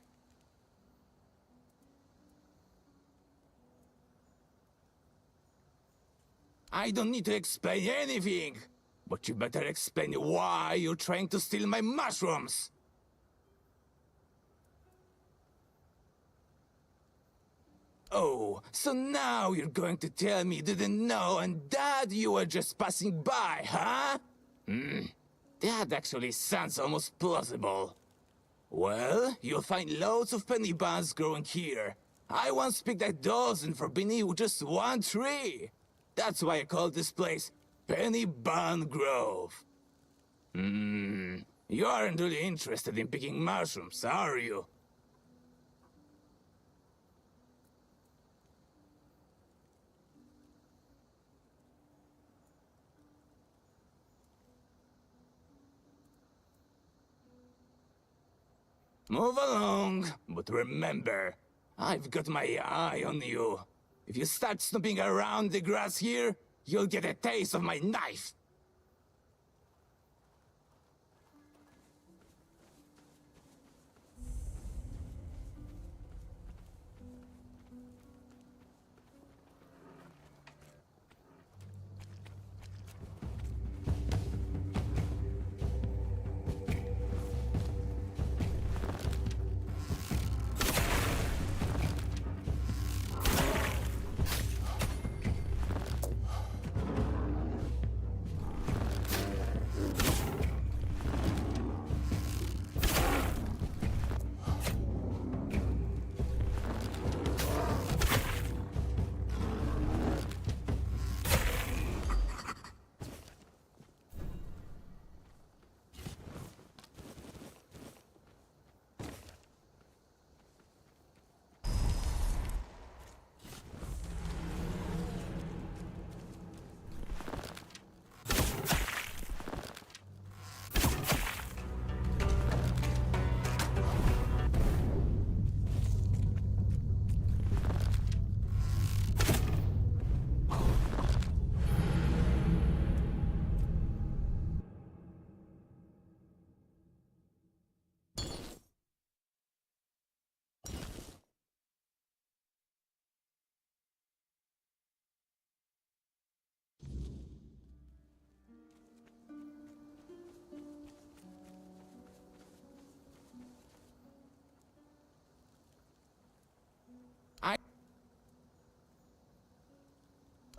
I don't need to explain anything, but you better explain why you're trying to steal my mushrooms! Oh, so now you're going to tell me you didn't know and that you were just passing by, huh? That actually sounds almost plausible. Well, you'll find loads of penny buns growing here. I once picked a dozen for beneath just one tree. That's why I call this place Penny Bun Grove. You aren't really interested in picking mushrooms, are you? Move along, but remember, I've got my eye on you. If you start snooping around the grass here, you'll get a taste of my knife.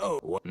Oh, what?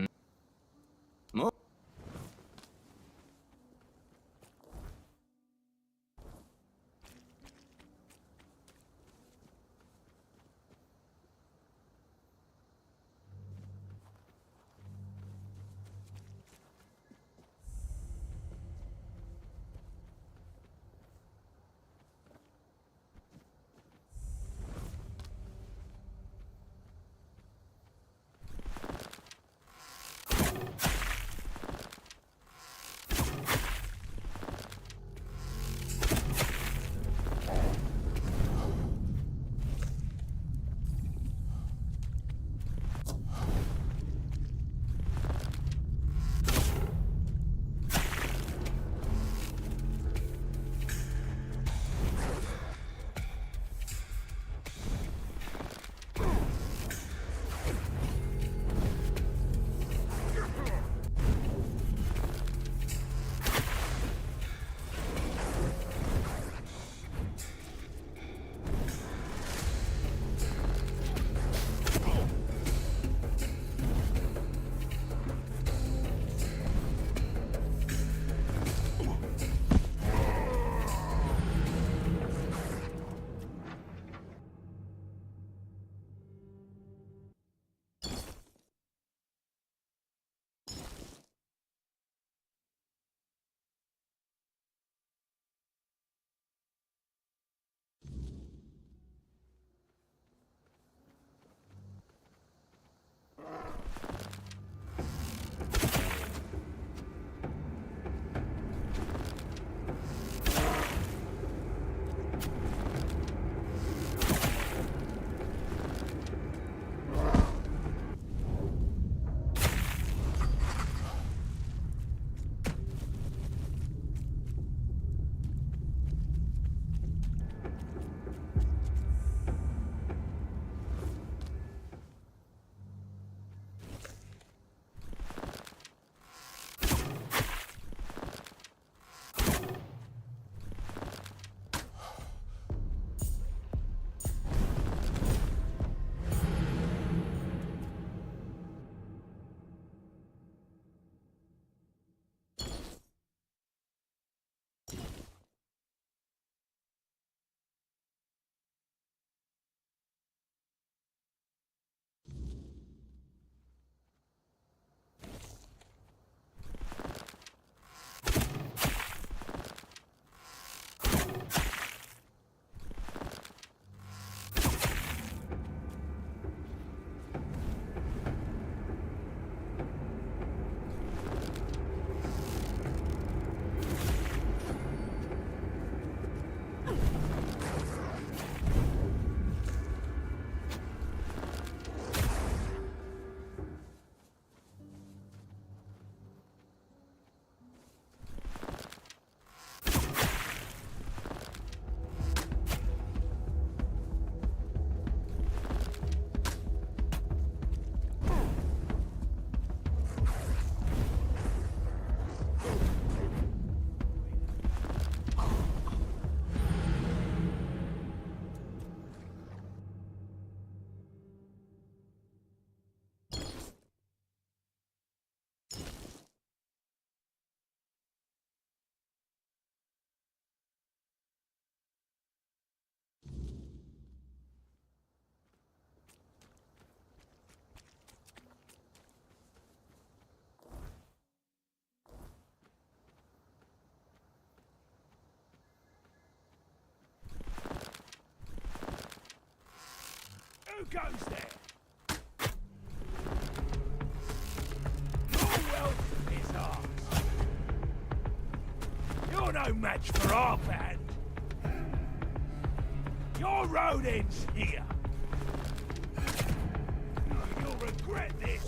goes there? Your wealth is ours. You're no match for our band. Your road ends here. You'll regret this.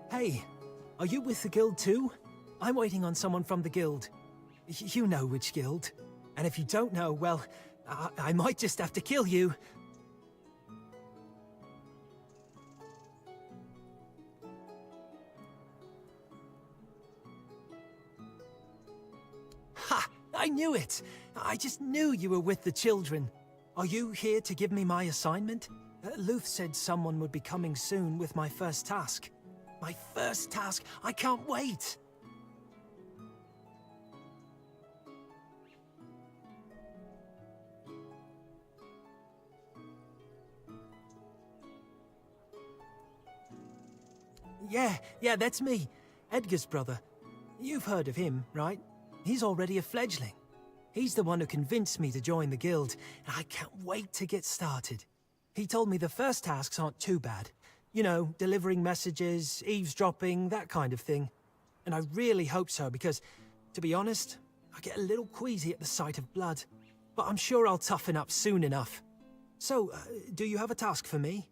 Hey, are you with the guild too? I'm waiting on someone from the guild. You know which guild. And if you don't know, well, I might just have to kill you. Ha! I knew it! I just knew you were with the children. Are you here to give me my assignment? Luth said someone would be coming soon with my first task. My first task! I can't wait! Yeah, that's me. Edgar's brother. You've heard of him, right? He's already a fledgling. He's the one who convinced me to join the guild, and I can't wait to get started. He told me the first tasks aren't too bad. You know, delivering messages, eavesdropping, that kind of thing. And I really hope so, because, to be honest, I get a little queasy at the sight of blood. But I'm sure I'll toughen up soon enough. So, do you have a task for me?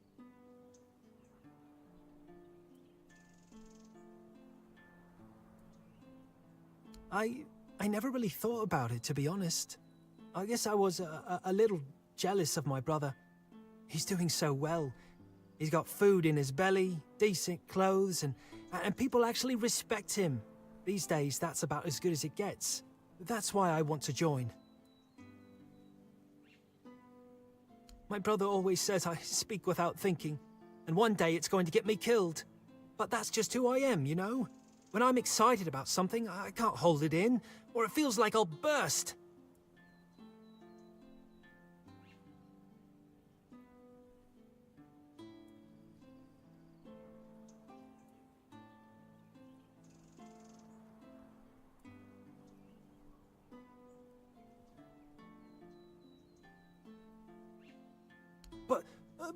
I never really thought about it, to be honest. I guess I was a little jealous of my brother. He's doing so well. He's got food in his belly, decent clothes, and people actually respect him. These days, that's about as good as it gets. That's why I want to join. My brother always says I speak without thinking, and one day it's going to get me killed. But that's just who I am, you know? When I'm excited about something, I can't hold it in, or it feels like I'll burst.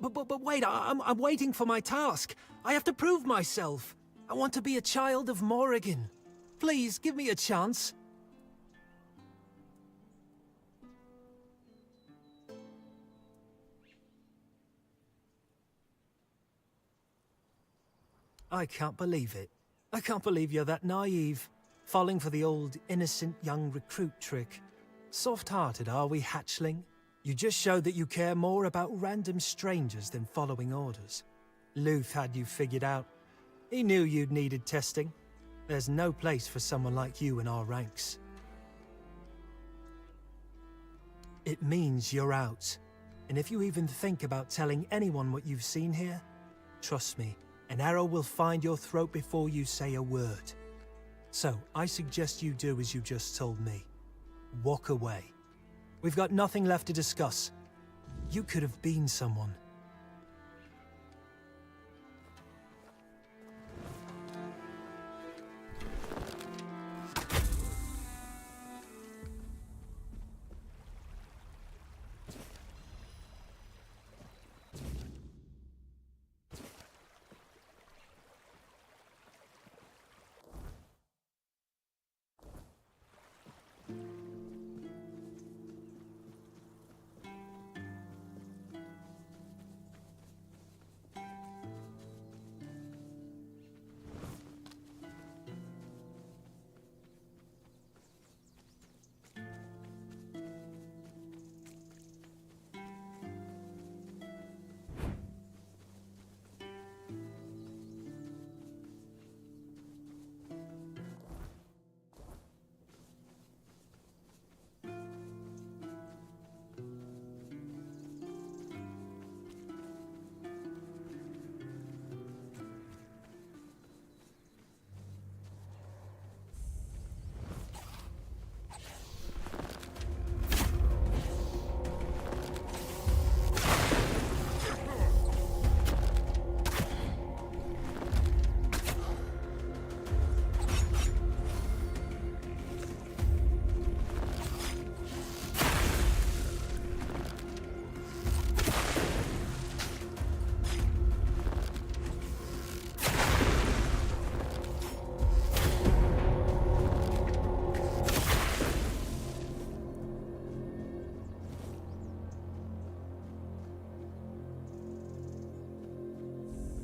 But wait, I'm waiting for my task. I have to prove myself. I want to be a child of Morrigan. Please, give me a chance. I can't believe it. I can't believe you're that naive. Falling for the old, innocent young recruit trick. Soft-hearted, are we, hatchling? You just showed that you care more about random strangers than following orders. Luth had you figured out. He knew you'd needed testing. There's no place for someone like you in our ranks. It means you're out. And if you even think about telling anyone what you've seen here, trust me, an arrow will find your throat before you say a word. So, I suggest you do as you just told me. Walk away. We've got nothing left to discuss. You could have been someone.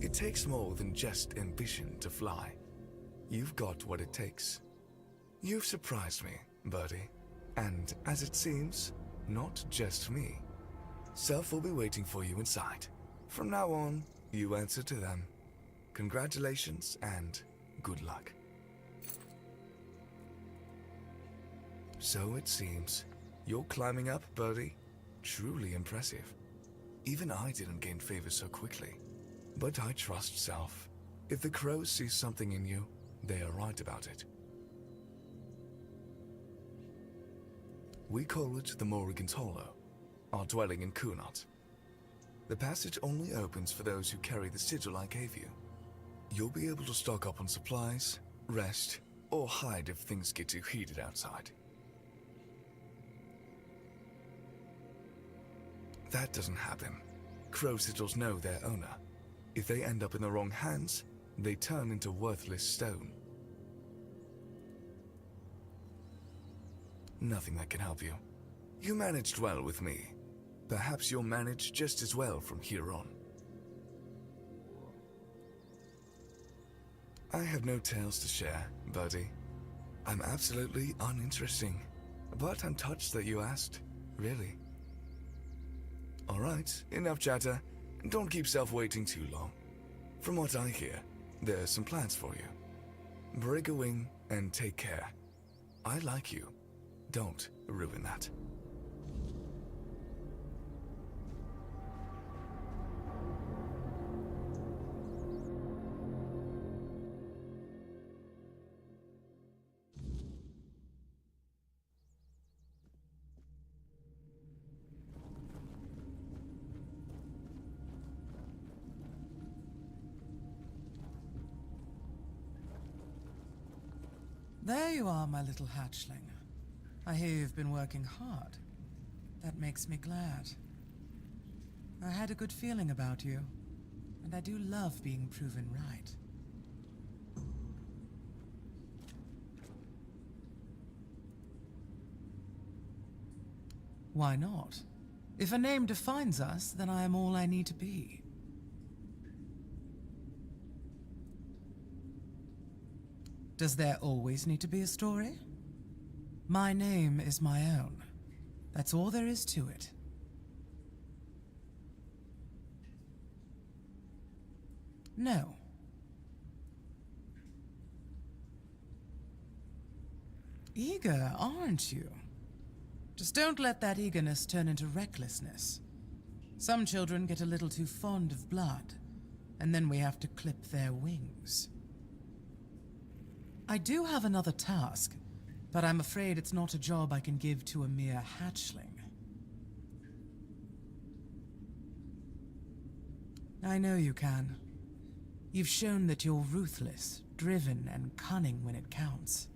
It takes more than just ambition to fly. You've got what it takes. You've surprised me, Birdie. And as it seems, not just me. Self will be waiting for you inside. From now on, you answer to them. Congratulations and good luck. So it seems. You're climbing up, Birdie. Truly impressive. Even I didn't gain favor so quickly. But I trust Self. If the crows see something in you, they are right about it. We call it the Morrigan's Hollow, our dwelling in Kunot. The passage only opens for those who carry the sigil I gave you. You'll be able to stock up on supplies, rest, or hide if things get too heated outside. That doesn't happen. Crow sigils know their owner. If they end up in the wrong hands, they turn into worthless stone. Nothing that can help you. You managed well with me. Perhaps you'll manage just as well from here on. I have no tales to share, Birdie. I'm absolutely uninteresting. But I'm touched that you asked, really. Alright, enough chatter. Don't keep self waiting too long. From what I hear, there's some plans for you. Break a wing and take care. I like you. Don't ruin that. There you are, my little hatchling. I hear you've been working hard. That makes me glad. I had a good feeling about you, and I do love being proven right. Why not? If a name defines us, then I am all I need to be. Does there always need to be a story? My name is my own. That's all there is to it. No. Eager, aren't you? Just don't let that eagerness turn into recklessness. Some children get a little too fond of blood, and then we have to clip their wings. I do have another task, but I'm afraid it's not a job I can give to a mere hatchling. I know you can. You've shown that you're ruthless, driven, and cunning when it counts.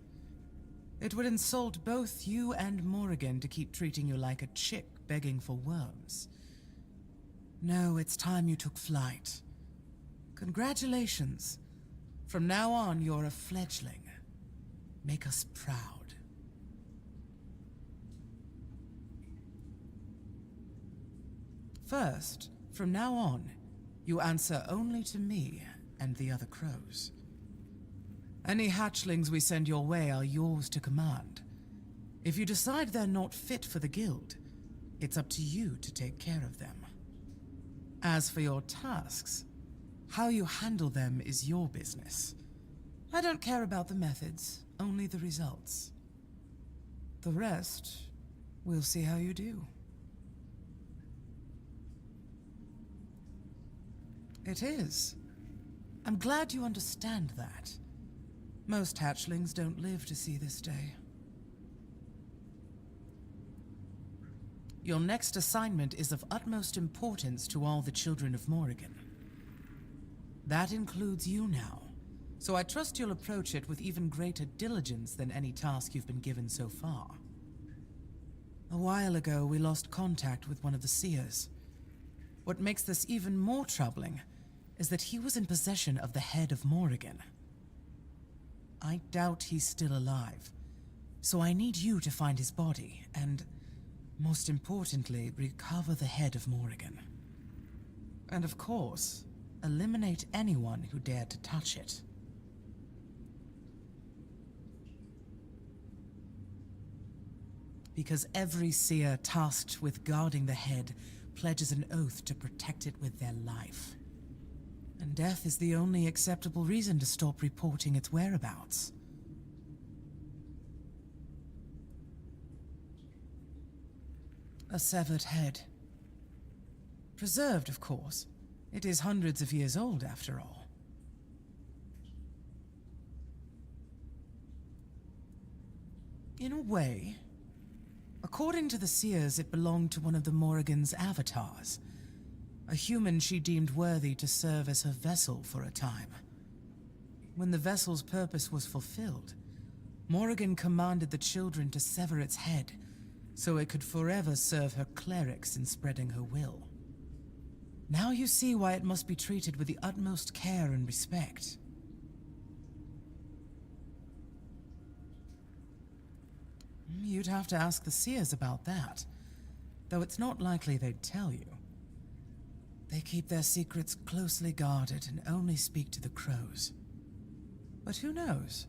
It would insult both you and Morrigan to keep treating you like a chick begging for worms. No, it's time you took flight. Congratulations. From now on, you're a fledgling. Make us proud. First, from now on, you answer only to me and the other crows. Any hatchlings we send your way are yours to command. If you decide they're not fit for the guild, it's up to you to take care of them. As for your tasks, how you handle them is your business. I don't care about the methods, only the results. The rest, we'll see how you do. It is. I'm glad you understand that. Most hatchlings don't live to see this day. Your next assignment is of utmost importance to all the children of Morrigan. That includes you now, so I trust you'll approach it with even greater diligence than any task you've been given so far. A while ago, we lost contact with one of the seers. What makes this even more troubling is that he was in possession of the head of Morrigan. I doubt he's still alive, so I need you to find his body and, most importantly, recover the head of Morrigan. And of course, eliminate anyone who dared to touch it. Because every seer tasked with guarding the head pledges an oath to protect it with their life. And death is the only acceptable reason to stop reporting its whereabouts. A severed head. Preserved, of course. It is hundreds of years old, after all. In a way, according to the seers, it belonged to one of the Morrigan's avatars. A human she deemed worthy to serve as her vessel for a time. When the vessel's purpose was fulfilled, Morrigan commanded the children to sever its head, so it could forever serve her clerics in spreading her will. Now you see why it must be treated with the utmost care and respect. You'd have to ask the seers about that, though it's not likely they'd tell you. They keep their secrets closely guarded and only speak to the crows. But who knows?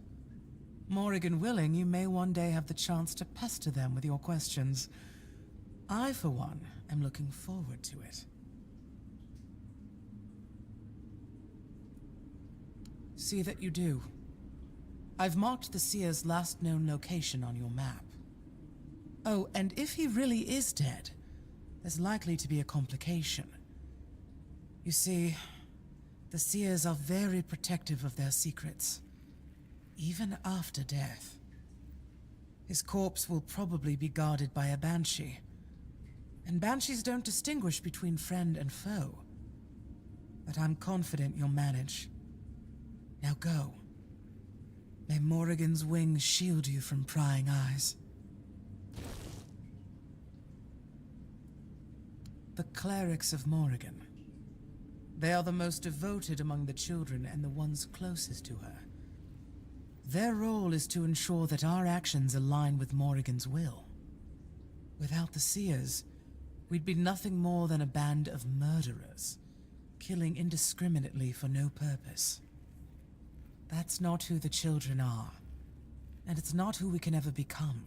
Morrigan willing, you may one day have the chance to pester them with your questions. I, for one, am looking forward to it. See that you do. I've marked the seer's last known location on your map. Oh, and if he really is dead, there's likely to be a complication. You see, the seers are very protective of their secrets, even after death. His corpse will probably be guarded by a banshee, and banshees don't distinguish between friend and foe. But I'm confident you'll manage. Now go. May Morrigan's wings shield you from prying eyes. The clerics of Morrigan. They are the most devoted among the children and the ones closest to her. Their role is to ensure that our actions align with Morrigan's will. Without the seers, we'd be nothing more than a band of murderers, killing indiscriminately for no purpose. That's not who the children are, and it's not who we can ever become.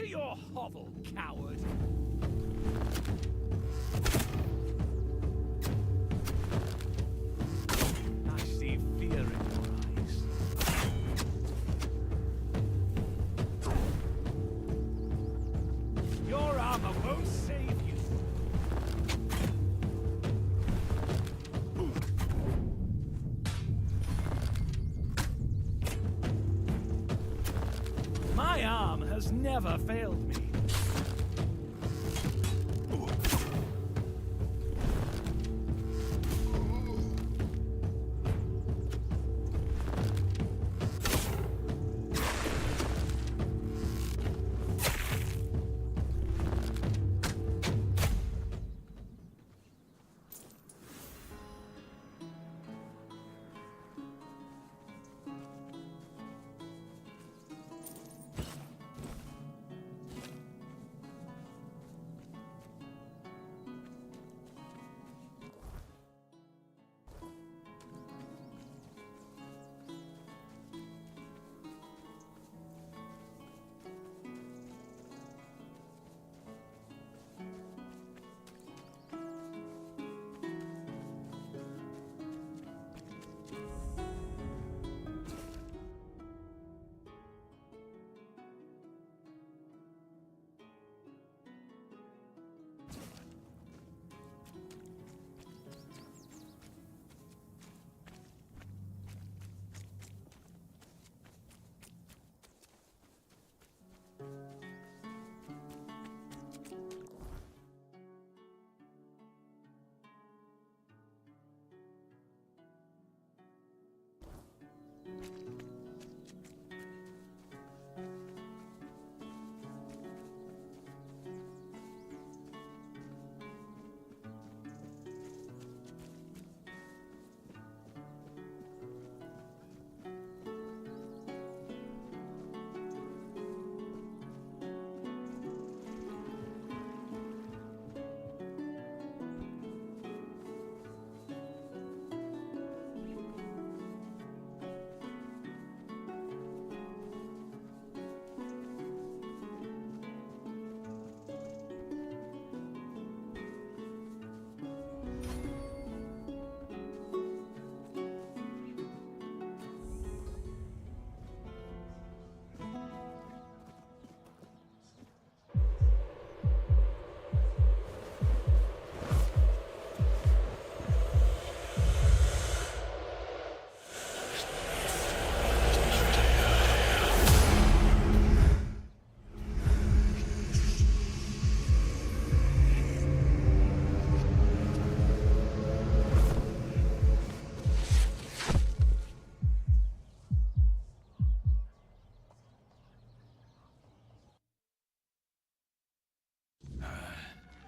To your hovel, coward! I see fear in your eyes. Your armor won't save you. My arm has never failed me.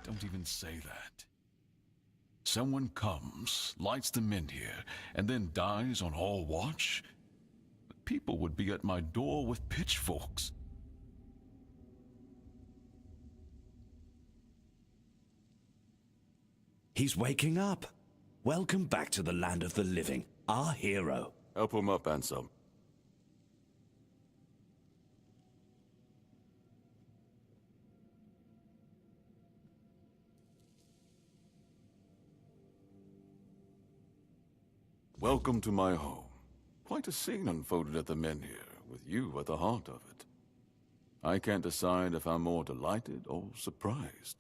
Don't even say that. Someone comes, lights the men here, and then dies on all watch? People would be at my door with pitchforks. He's waking up. Welcome back to the land of the living, our hero. Help him up, Ansem. Welcome to my home. Quite a scene unfolded at the men here, with you at the heart of it. I can't decide if I'm more delighted or surprised.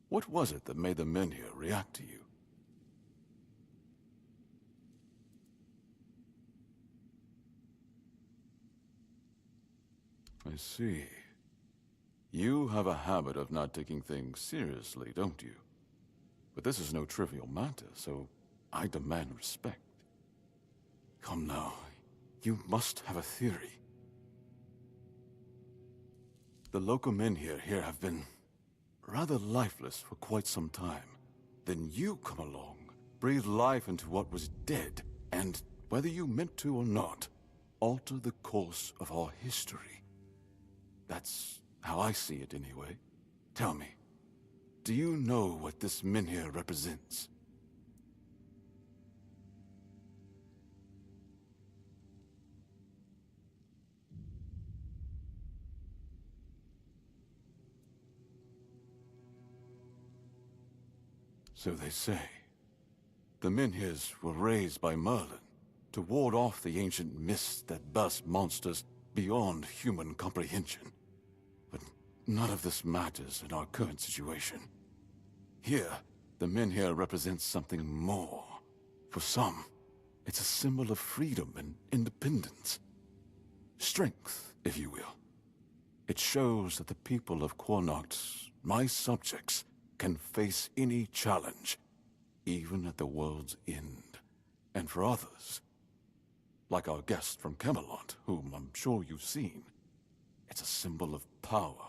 What was it that made the men here react to you? I see. You have a habit of not taking things seriously, don't you? But this is no trivial matter, so I demand respect. Come now, you must have a theory. The local men here have been rather lifeless for quite some time. Then you come along, breathe life into what was dead, and, whether you meant to or not, alter the course of our history. That's how I see it anyway. Tell me, do you know what this menhir represents? So they say. The Menhirs were raised by Merlin to ward off the ancient mists that burst monsters beyond human comprehension. But none of this matters in our current situation. Here, the Menhir represents something more. For some, it's a symbol of freedom and independence. Strength, if you will. It shows that the people of Connacht, my subjects, can face any challenge, even at the world's end. And for others, like our guest from Camelot, whom I'm sure you've seen, it's a symbol of power.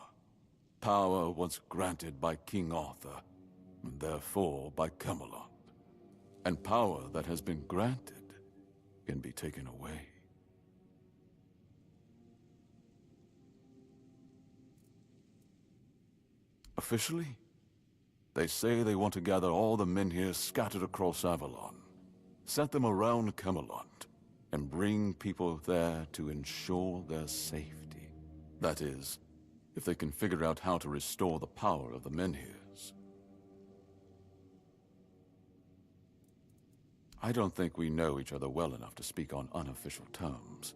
Power once granted by King Arthur, and therefore by Camelot. And power that has been granted can be taken away. Officially, they say they want to gather all the Menhirs scattered across Avalon, set them around Camelot, and bring people there to ensure their safety. That is, if they can figure out how to restore the power of the Menhirs. I don't think we know each other well enough to speak on unofficial terms.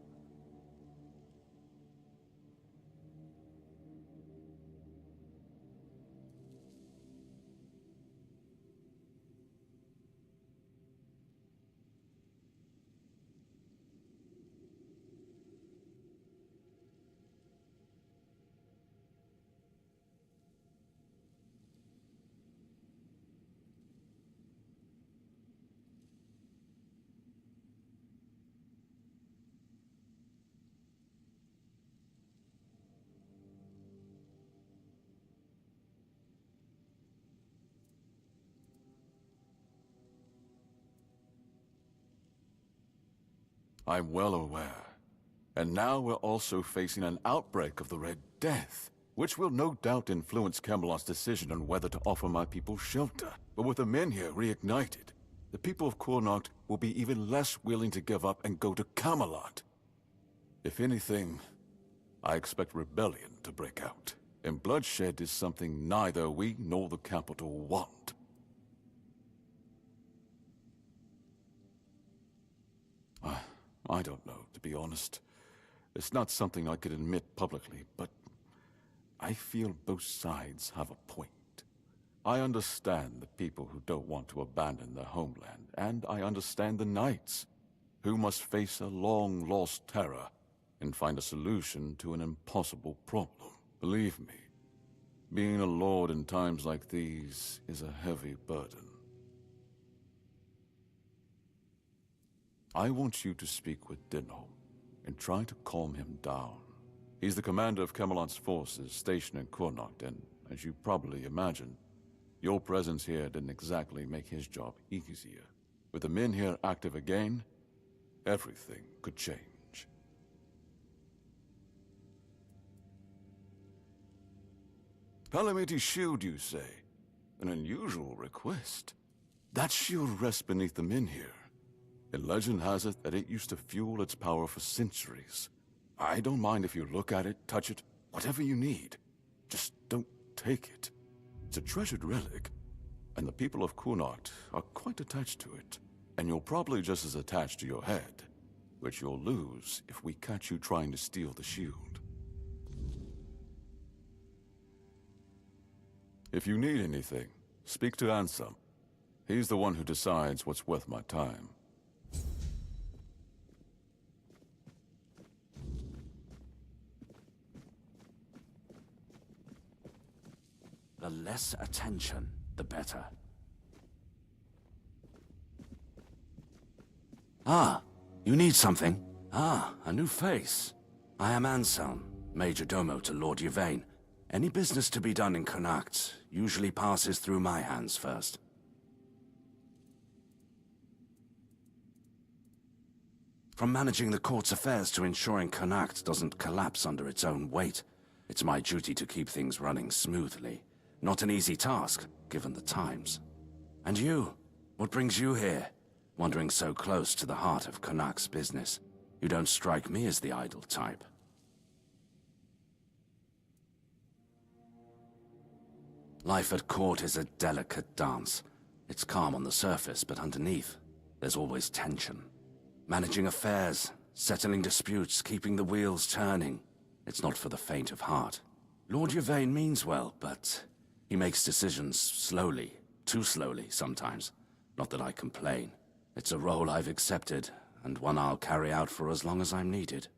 I'm well aware. And now we're also facing an outbreak of the Red Death, which will no doubt influence Camelot's decision on whether to offer my people shelter. But with the Menhir reignited, the people of Connacht will be even less willing to give up and go to Camelot. If anything, I expect rebellion to break out. And bloodshed is something neither we nor the capital want. I don't know, to be honest. It's not something I could admit publicly, but I feel both sides have a point. I understand the people who don't want to abandon their homeland, and I understand the knights, who must face a long-lost terror and find a solution to an impossible problem. Believe me, being a lord in times like these is a heavy burden. I want you to speak with Dinho and try to calm him down. He's the commander of Camelot's forces stationed in Connacht, and as you probably imagine, your presence here didn't exactly make his job easier. With the Menhir active again, everything could change. Palamiti's shield, you say? An unusual request. That shield rests beneath the Menhir. And legend has it that it used to fuel its power for centuries. I don't mind if you look at it, touch it, whatever you need. Just don't take it. It's a treasured relic, and the people of Connacht are quite attached to it. And you're probably just as attached to your head, which you'll lose if we catch you trying to steal the shield. If you need anything, speak to Ansem. He's the one who decides what's worth my time. The less attention, the better. Ah, you need something? Ah, a new face. I am Anselm, Major Domo to Lord Yvain. Any business to be done in Connacht usually passes through my hands first. From managing the court's affairs to ensuring Connacht doesn't collapse under its own weight, it's my duty to keep things running smoothly. Not an easy task, given the times. And you? What brings you here? Wandering so close to the heart of Connacht's business. You don't strike me as the idle type. Life at court is a delicate dance. It's calm on the surface, but underneath, there's always tension. Managing affairs, settling disputes, keeping the wheels turning. It's not for the faint of heart. Lord Yvain means well, but he makes decisions slowly, too slowly sometimes. Not that I complain. It's a role I've accepted, and one I'll carry out for as long as I'm needed.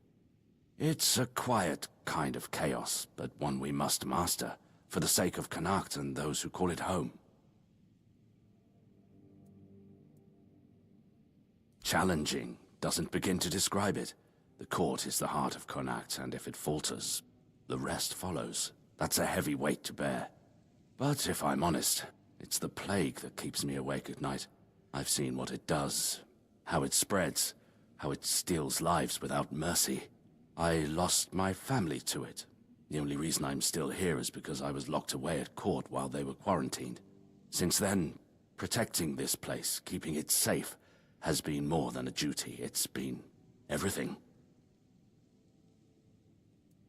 It's a quiet kind of chaos, but one we must master, for the sake of Connacht and those who call it home. Challenging doesn't begin to describe it. The court is the heart of Connacht, and if it falters, the rest follows. That's a heavy weight to bear. But if I'm honest, it's the plague that keeps me awake at night. I've seen what it does, how it spreads, how it steals lives without mercy. I lost my family to it. The only reason I'm still here is because I was locked away at court while they were quarantined. Since then, protecting this place, keeping it safe, has been more than a duty. It's been everything.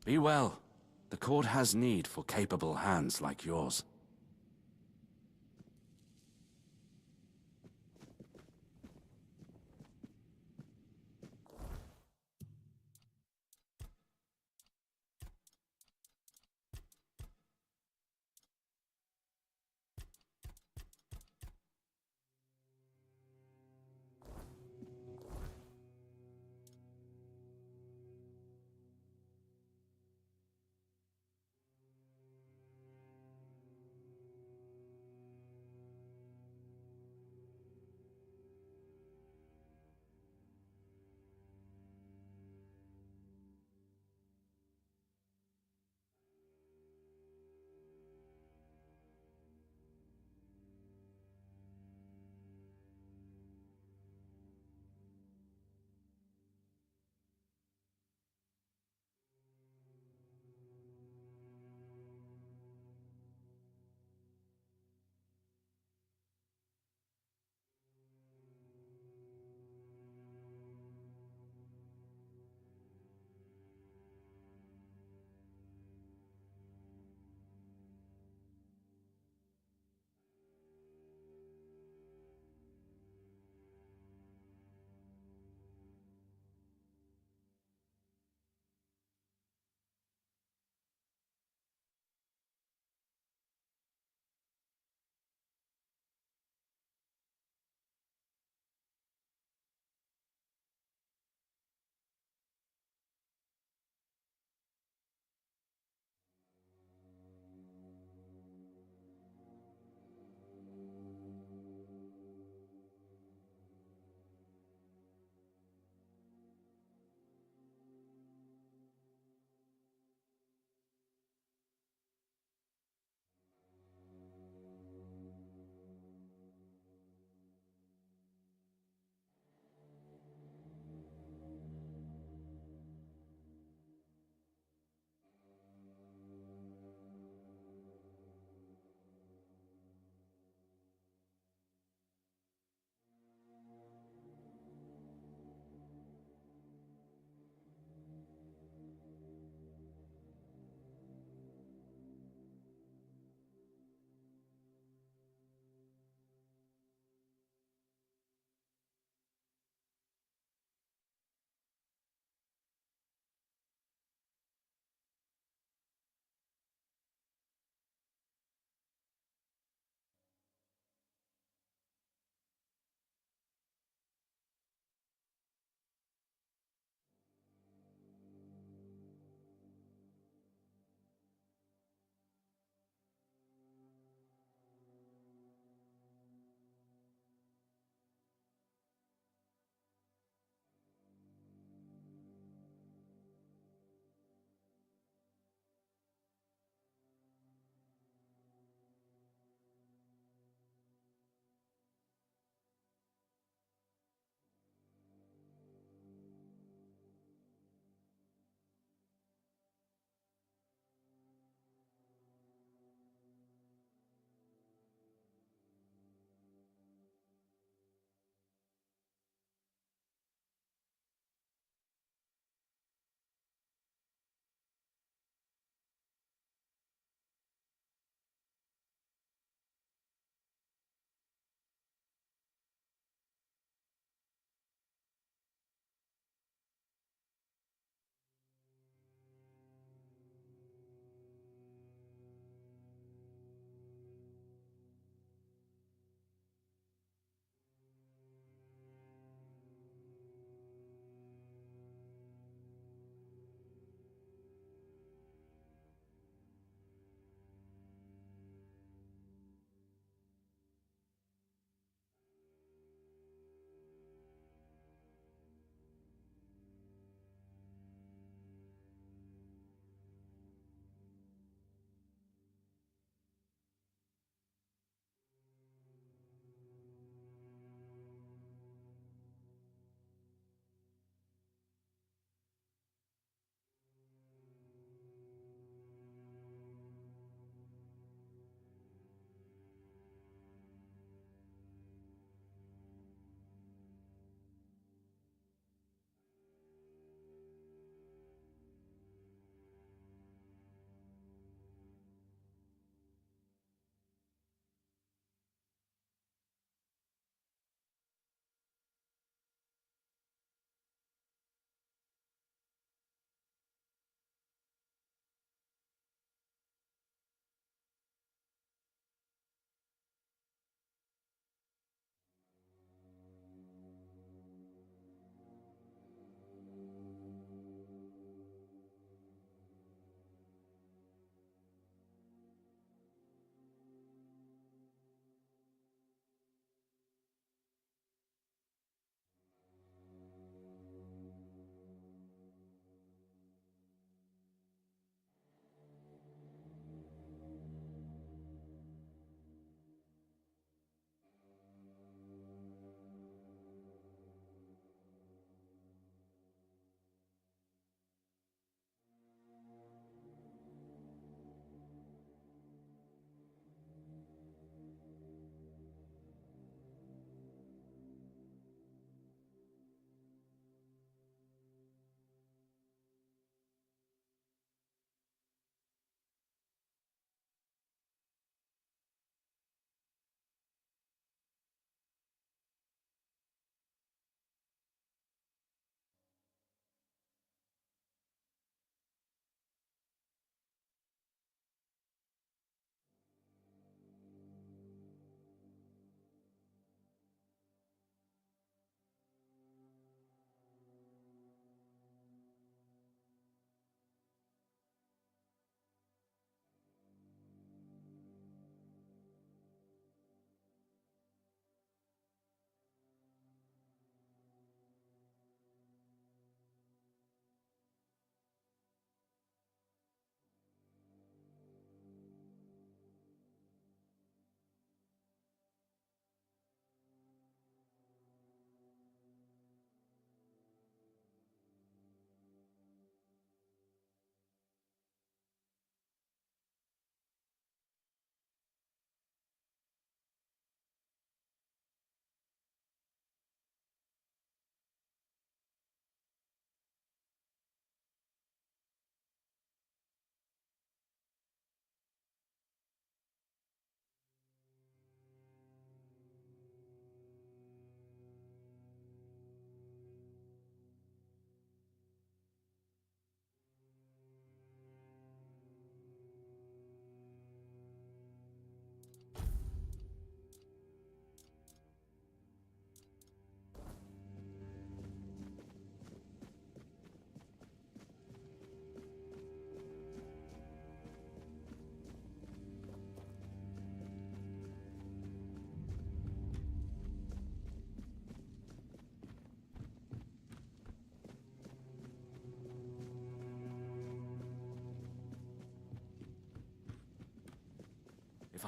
Be well. The court has need for capable hands like yours.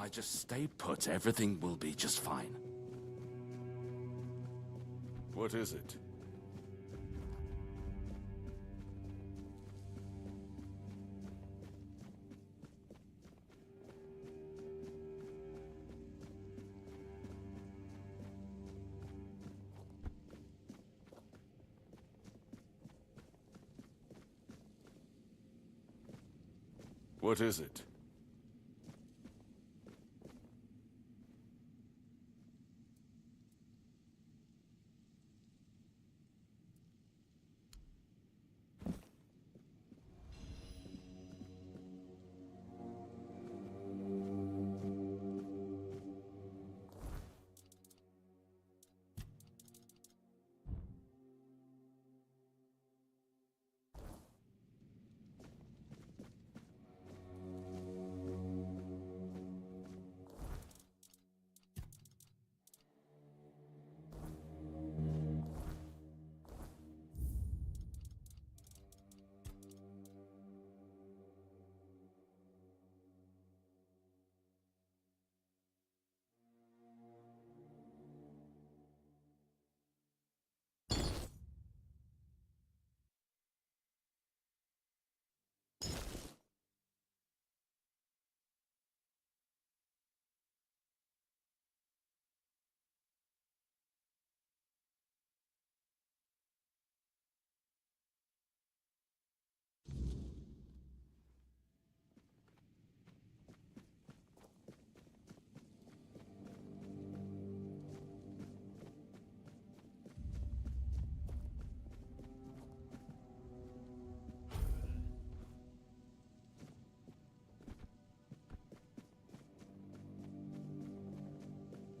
I just stay put, everything will be just fine. What is it? What is it?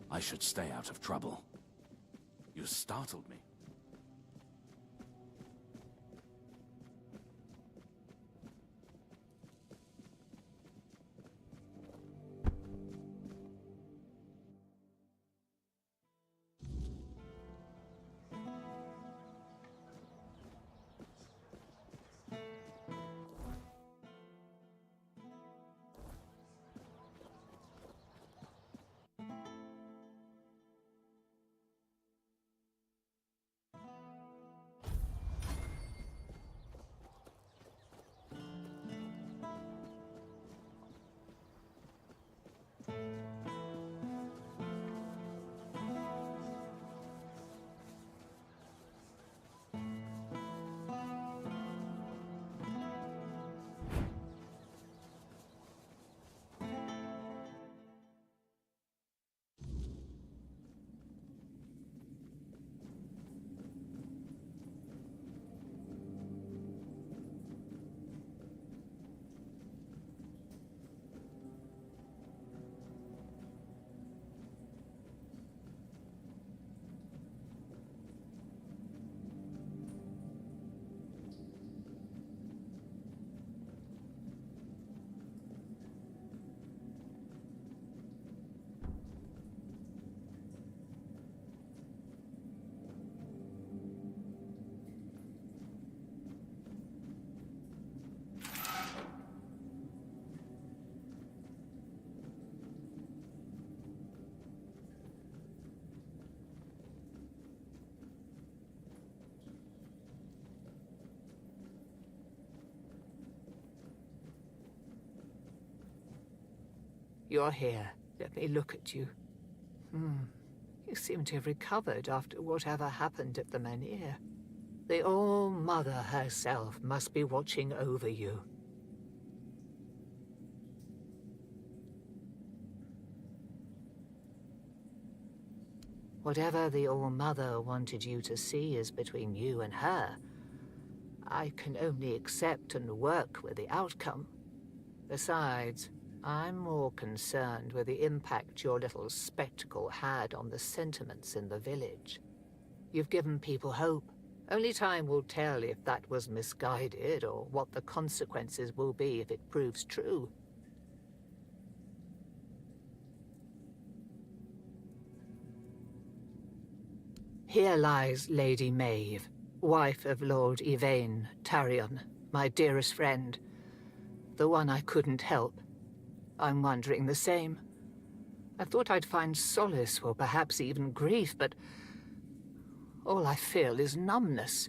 I should stay out of trouble. You startled me. You're here. Let me look at you. You seem to have recovered after whatever happened at the Menhir. The All-Mother herself must be watching over you. Whatever the All-Mother wanted you to see is between you and her. I can only accept and work with the outcome. Besides, I'm more concerned with the impact your little spectacle had on the sentiments in the village. You've given people hope. Only time will tell if that was misguided or what the consequences will be if it proves true. Here lies Lady Maeve, wife of Lord Yvain Tarion, my dearest friend. The one I couldn't help. I'm wondering the same. I thought I'd find solace, or perhaps even grief, but all I feel is numbness.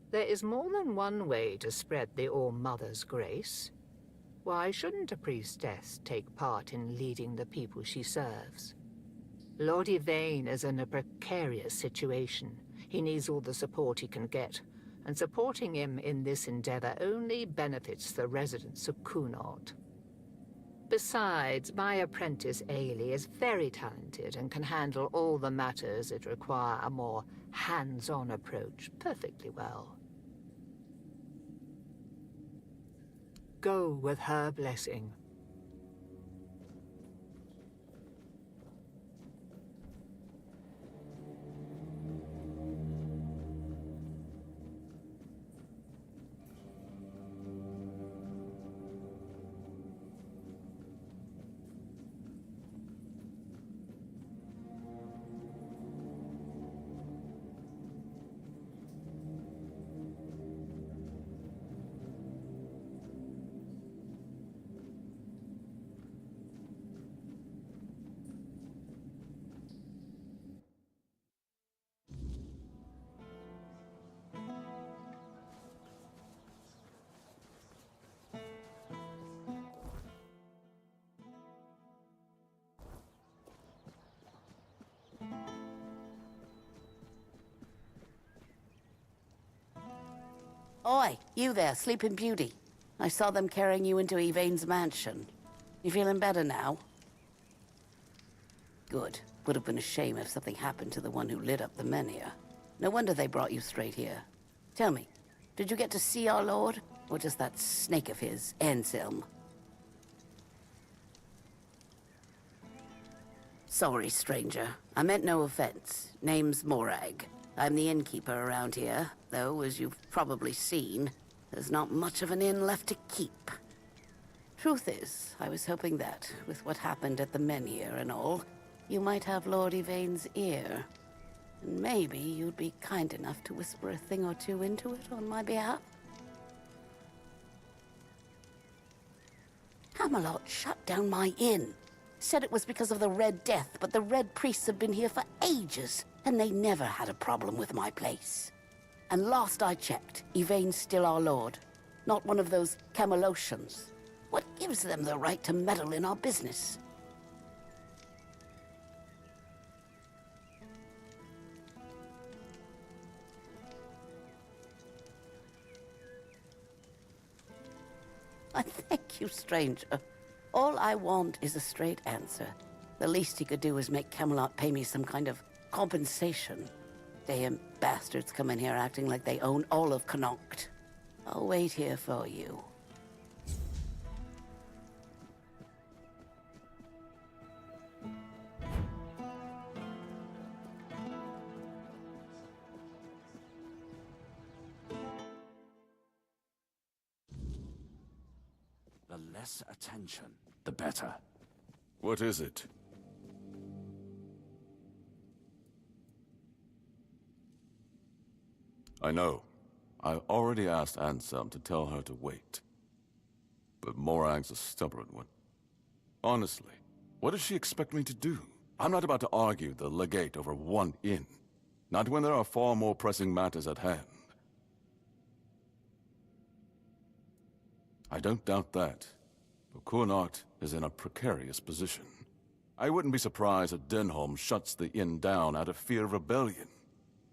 There is more than one way to spread the All-Mother's grace. Why shouldn't a priestess take part in leading the people she serves? Lord Yvain is in a precarious situation. He needs all the support he can get, and supporting him in this endeavor only benefits the residents of Kunord. Besides, my apprentice Ailey is very talented and can handle all the matters that require a more hands-on approach perfectly well. Go with her blessing. Oi, you there, Sleeping Beauty. I saw them carrying you into Yvain's mansion. You feeling better now? Good. Would have been a shame if something happened to the one who lit up the Menhir. No wonder they brought you straight here. Tell me, did you get to see our lord? Or just that snake of his, Anselm? Sorry, stranger. I meant no offense. Name's Morag. I'm the innkeeper around here, though, as you've probably seen, there's not much of an inn left to keep. Truth is, I was hoping that, with what happened at the Menhir and all, you might have Lord Yvain's ear. And maybe you'd be kind enough to whisper a thing or two into it on my behalf. Camelot shut down my inn. Said it was because of the Red Death, but the Red Priests have been here for ages, and they never had a problem with my place. And last I checked, Yvain's still our lord, not one of those Camelotians. What gives them the right to meddle in our business? I thank you, stranger. All I want is a straight answer. The least he could do is make Camelot pay me some kind of compensation. Damn bastards come in here acting like they own all of Connacht. I'll wait here for you. The less attention, the better. What is it? I know. I already asked Anselm to tell her to wait. But Morag's a stubborn one. Honestly, what does she expect me to do? I'm not about to argue the legate over one inn. Not when there are far more pressing matters at hand. I don't doubt that. But Connacht is in a precarious position. I wouldn't be surprised if Denholm shuts the inn down out of fear of rebellion.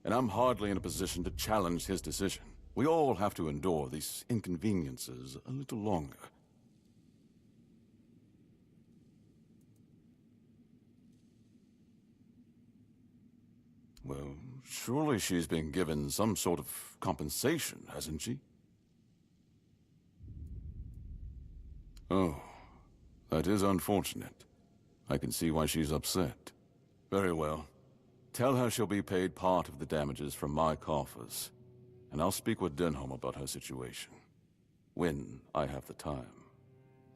And I'm hardly in a position to challenge his decision. We all have to endure these inconveniences a little longer. Well, surely she's been given some sort of compensation, hasn't she? Oh, that is unfortunate. I can see why she's upset. Very well. Tell her she'll be paid part of the damages from my coffers, and I'll speak with Denholm about her situation. When I have the time.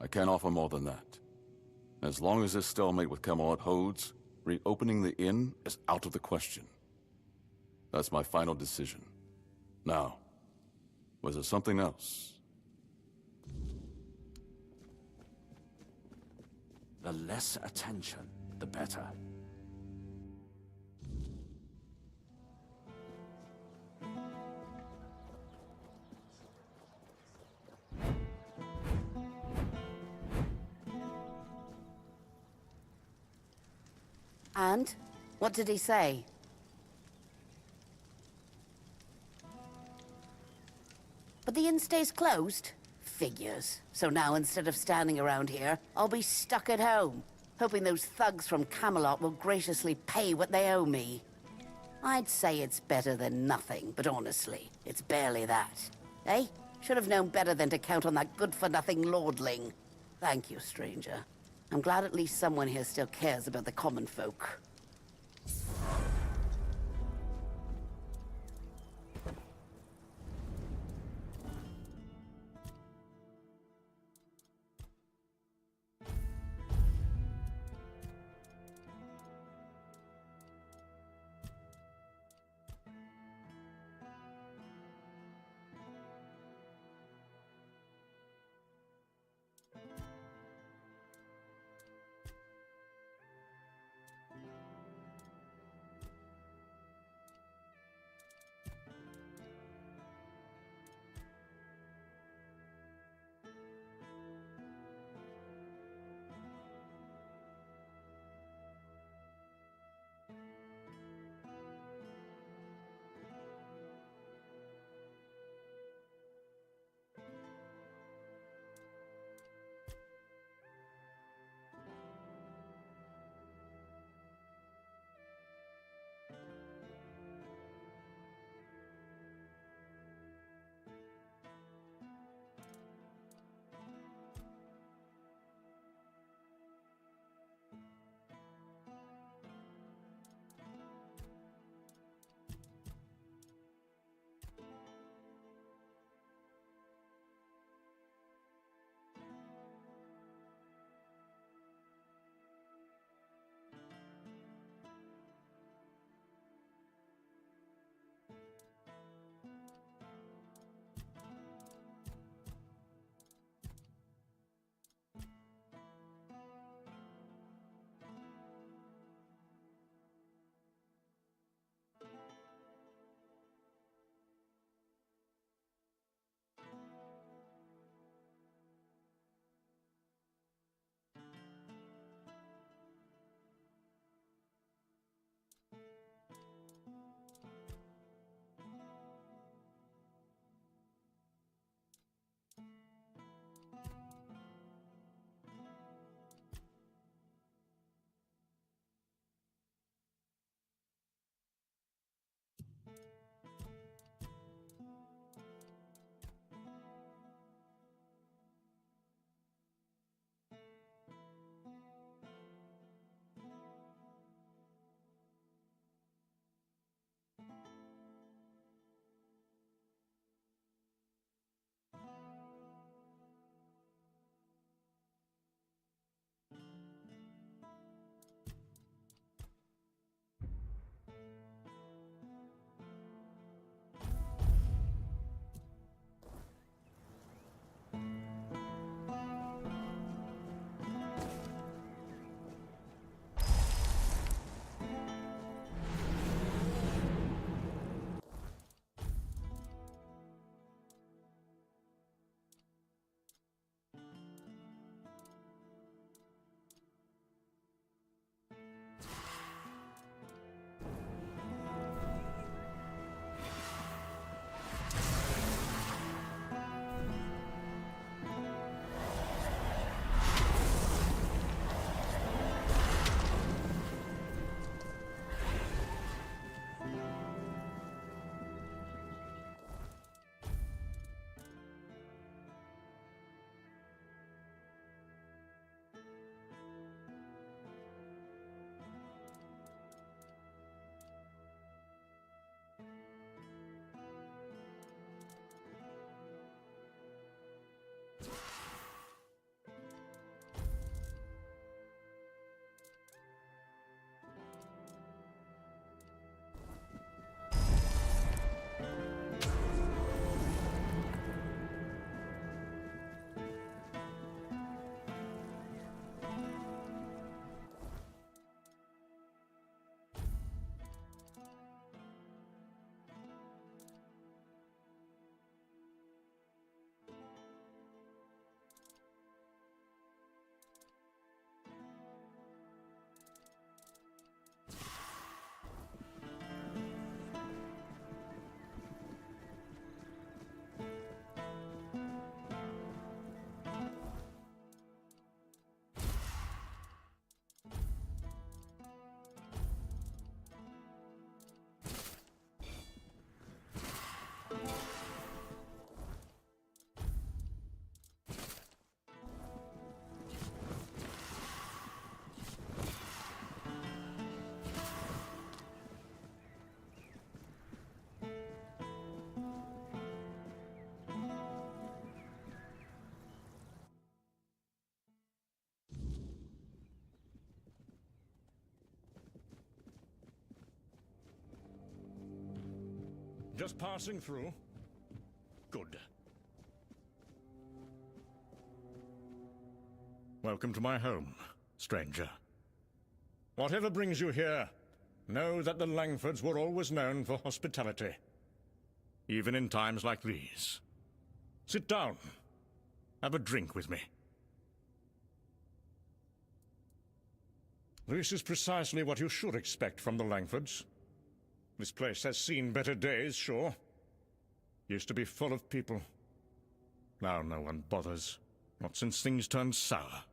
I can't offer more than that. As long as this stalemate with Camelot holds, reopening the inn is out of the question. That's my final decision. Now, Was it something else? The less attention, the better. And? What did he say? But the inn stays closed? Figures. So now instead of standing around here, I'll be stuck at home, hoping those thugs from Camelot will graciously pay what they owe me. I'd say it's better than nothing, but honestly, it's barely that. Eh? Should have known better than to count on that good-for-nothing lordling. Thank you, stranger. I'm glad at least someone here still cares about the common folk. Just passing through. Good. Welcome to my home, stranger. Whatever brings you here, know that the Langfords were always known for hospitality. Even in times like these. Sit down. Have a drink with me. This is precisely what you should expect from the Langfords. This place has seen better days, sure. Used to be full of people. Now no one bothers. Not since things turned sour.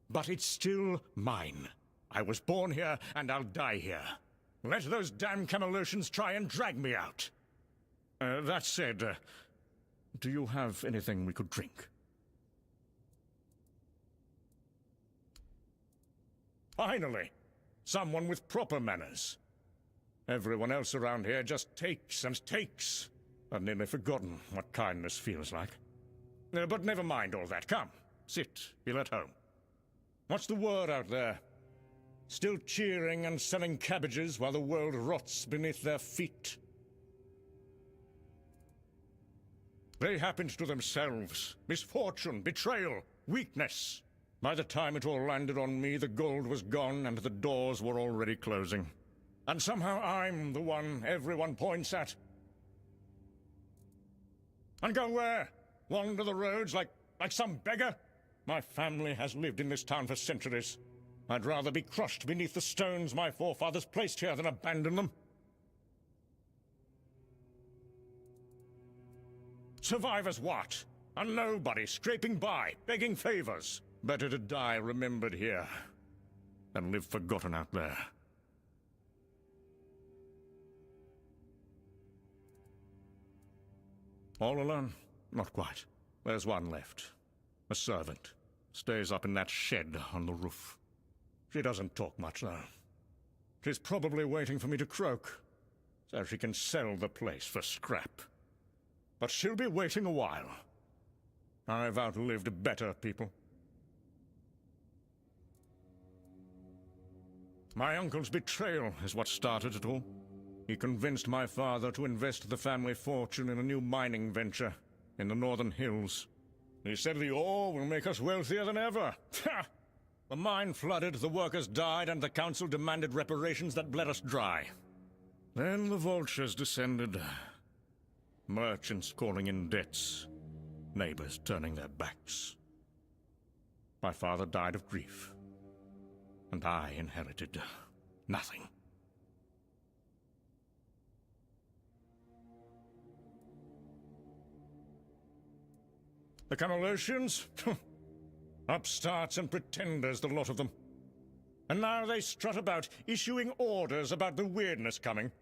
But it's still mine. I was born here, and I'll die here. Let those damn Camelocians try and drag me out. That said, do you have anything we could drink? Finally! Someone with proper manners. Everyone else around here just takes and takes. I've nearly forgotten what kindness feels like. But never mind all that. Come, sit. Feel at home. What's the word out there? Still cheering and selling cabbages while the world rots beneath their feet? They happened to themselves. Misfortune, betrayal, weakness. By the time it all landed on me, the gold was gone and the doors were already closing. And somehow I'm the one everyone points at. And go where? Wander the roads like some beggar? My family has lived in this town for centuries. I'd rather be crushed beneath the stones my forefathers placed here than abandon them. Survive as what? A nobody scraping by, begging favors. Better to die remembered here than live forgotten out there. All alone? Not quite. There's one left. A servant. Stays up in that shed on the roof. She doesn't talk much, though. She's probably waiting for me to croak, so she can sell the place for scrap. But she'll be waiting a while. I've outlived better people. My uncle's betrayal is what started it all. He convinced my father to invest the family fortune in a new mining venture in the northern hills. He said the ore will make us wealthier than ever. Ha! The mine flooded, the workers died, and the council demanded reparations that bled us dry. Then the vultures descended. Merchants calling in debts. Neighbors turning their backs. My father died of grief. And I inherited nothing. The Camelocians? Upstarts and pretenders, the lot of them. And now they strut about, issuing orders about the weirdness coming.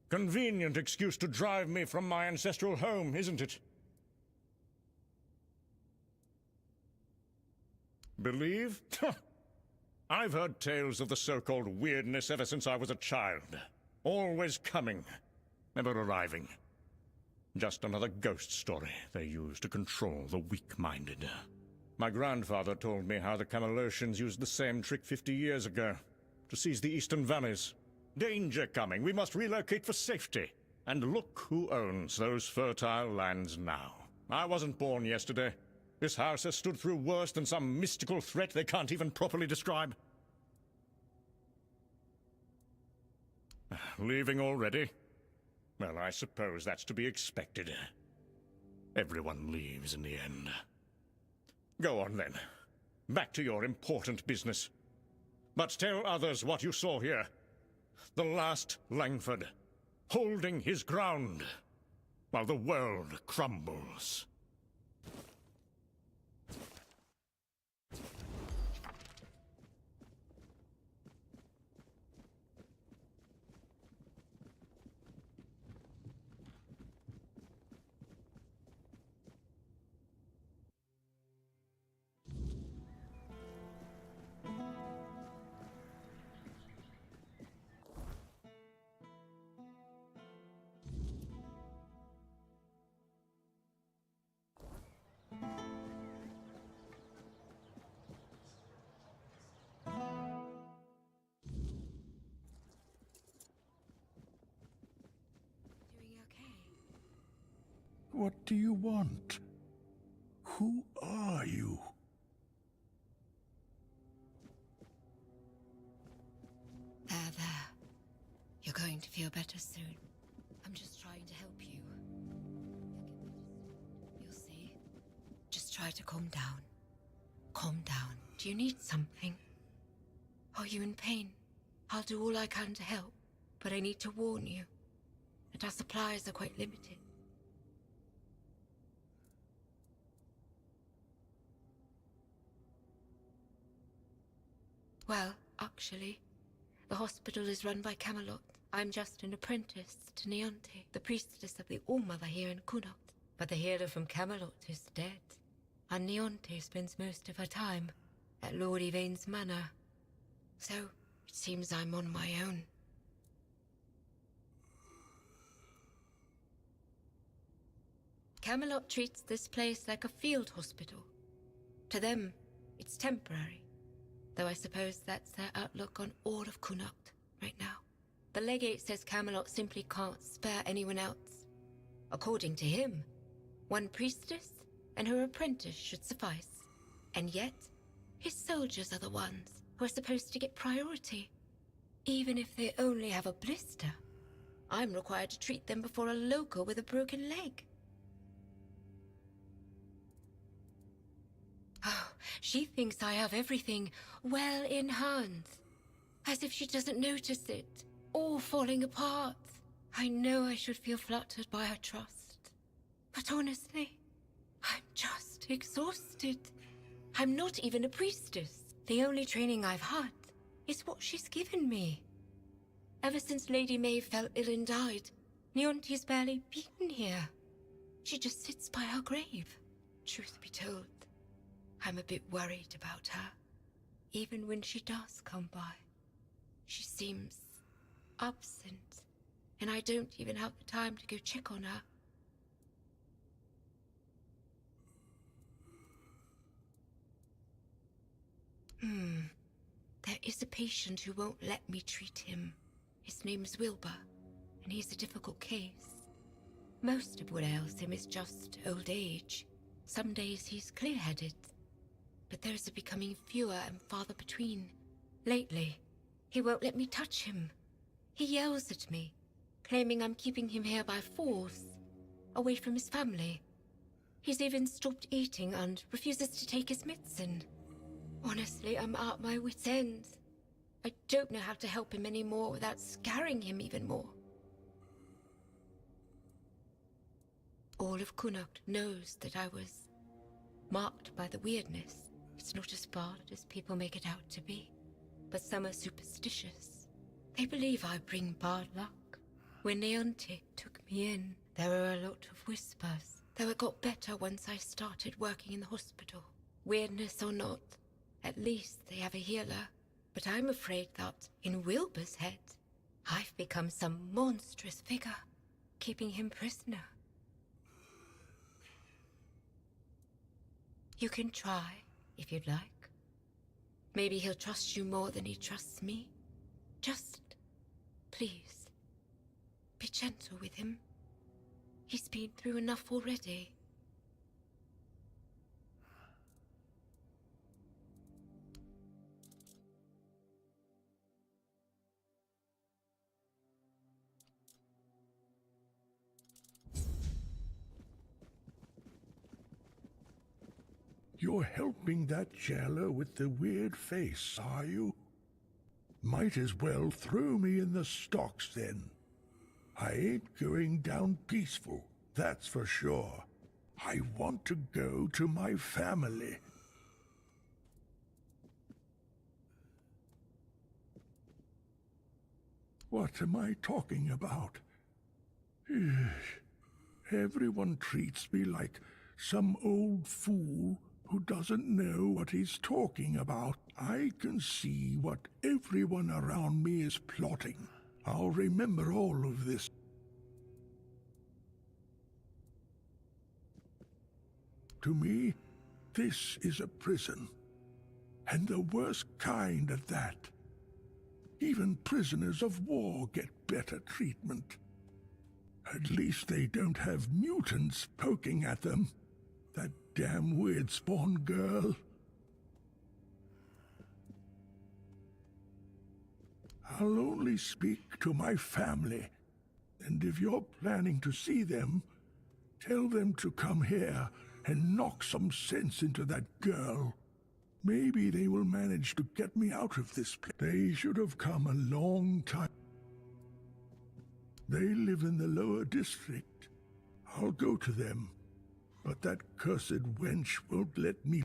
Convenient excuse to drive me from my ancestral home, isn't it? Believe? I've heard tales of the so-called weirdness ever since I was a child. Always coming, never arriving. Just another ghost story they use to control the weak-minded. My grandfather told me how the Camelocians used the same trick 50 years ago, to seize the eastern valleys. Danger coming, we must relocate for safety. And look who owns those fertile lands now. I wasn't born yesterday. This house has stood through worse than some mystical threat they can't even properly describe. Leaving already? Well, I suppose that's to be expected. Everyone leaves in the end. Go on, then. Back to your important business. But tell others what you saw here. The last Langford, holding his ground, while the world crumbles. What do you want? Who are you? There. You're going to feel better soon. I'm just trying to help you. You'll see. Just try to calm down. Calm down. Do you need something? Are you in pain? I'll do all I can to help, but I need to warn you that our supplies are quite limited. Well, actually, the hospital is run by Camelot. I'm just an apprentice to Neonte, the priestess of the All-Mother here in Connacht. But the healer from Camelot is dead, and Neonte spends most of her time at Lord Yvain's manor. So, it seems I'm on my own. Camelot treats this place like a field hospital. To them, it's temporary. Though I suppose that's their outlook on all of Connacht right now. The legate says Camelot simply can't spare anyone else. According to him, one priestess and her apprentice should suffice. And yet, his soldiers are the ones who are supposed to get priority, even if they only have a blister. I'm required to treat them before a local with a broken leg. Oh, she thinks I have everything well in hand. As if she doesn't notice it, all falling apart. I know I should feel flattered by her trust. But honestly, I'm just exhausted. I'm not even a priestess. The only training I've had is what she's given me. Ever since Lady Maeve fell ill and died, Neonte's barely been here. She just sits by her grave. Truth be told, I'm a bit worried about her. Even when she does come by, she seems absent, and I don't even have the time to go check on her. There is a patient who won't let me treat him. His name's Wilbur, and he's a difficult case. Most of what ails him is just old age. Some days he's clear-headed, but those are becoming fewer and farther between. Lately, he won't let me touch him. He yells at me, claiming I'm keeping him here by force, away from his family. He's even stopped eating and refuses to take his medicine. Honestly, I'm at my wit's end. I don't know how to help him anymore without scaring him even more. All of Connacht knows that I was marked by the weirdness. It's not as bad as people make it out to be, but some are superstitious. They believe I bring bad luck. When Neonte took me in, there were a lot of whispers, though it got better once I started working in the hospital. Weirdness or not, at least they have a healer. But I'm afraid that, in Wilbur's head, I've become some monstrous figure, keeping him prisoner. You can try, if you'd like. Maybe he'll trust you more than he trusts me. Just, please, be gentle with him. He's been through enough already. You're helping that jailer with the weird face, are you? Might as well throw me in the stocks then. I ain't going down peaceful, that's for sure. I want to go to my family. What am I talking about? Everyone treats me like some old fool who doesn't know what he's talking about. I can see what everyone around me is plotting. I'll remember all of this. To me, this is a prison, and the worst kind at that. Even prisoners of war get better treatment. At least they don't have mutants poking at them. That damn weird spawn girl. I'll only speak to my family, and if you're planning to see them, tell them to come here and knock some sense into that girl. Maybe they will manage to get me out of this place. They should have come a long time. They live in the lower district. I'll go to them, but that cursed wench won't let me.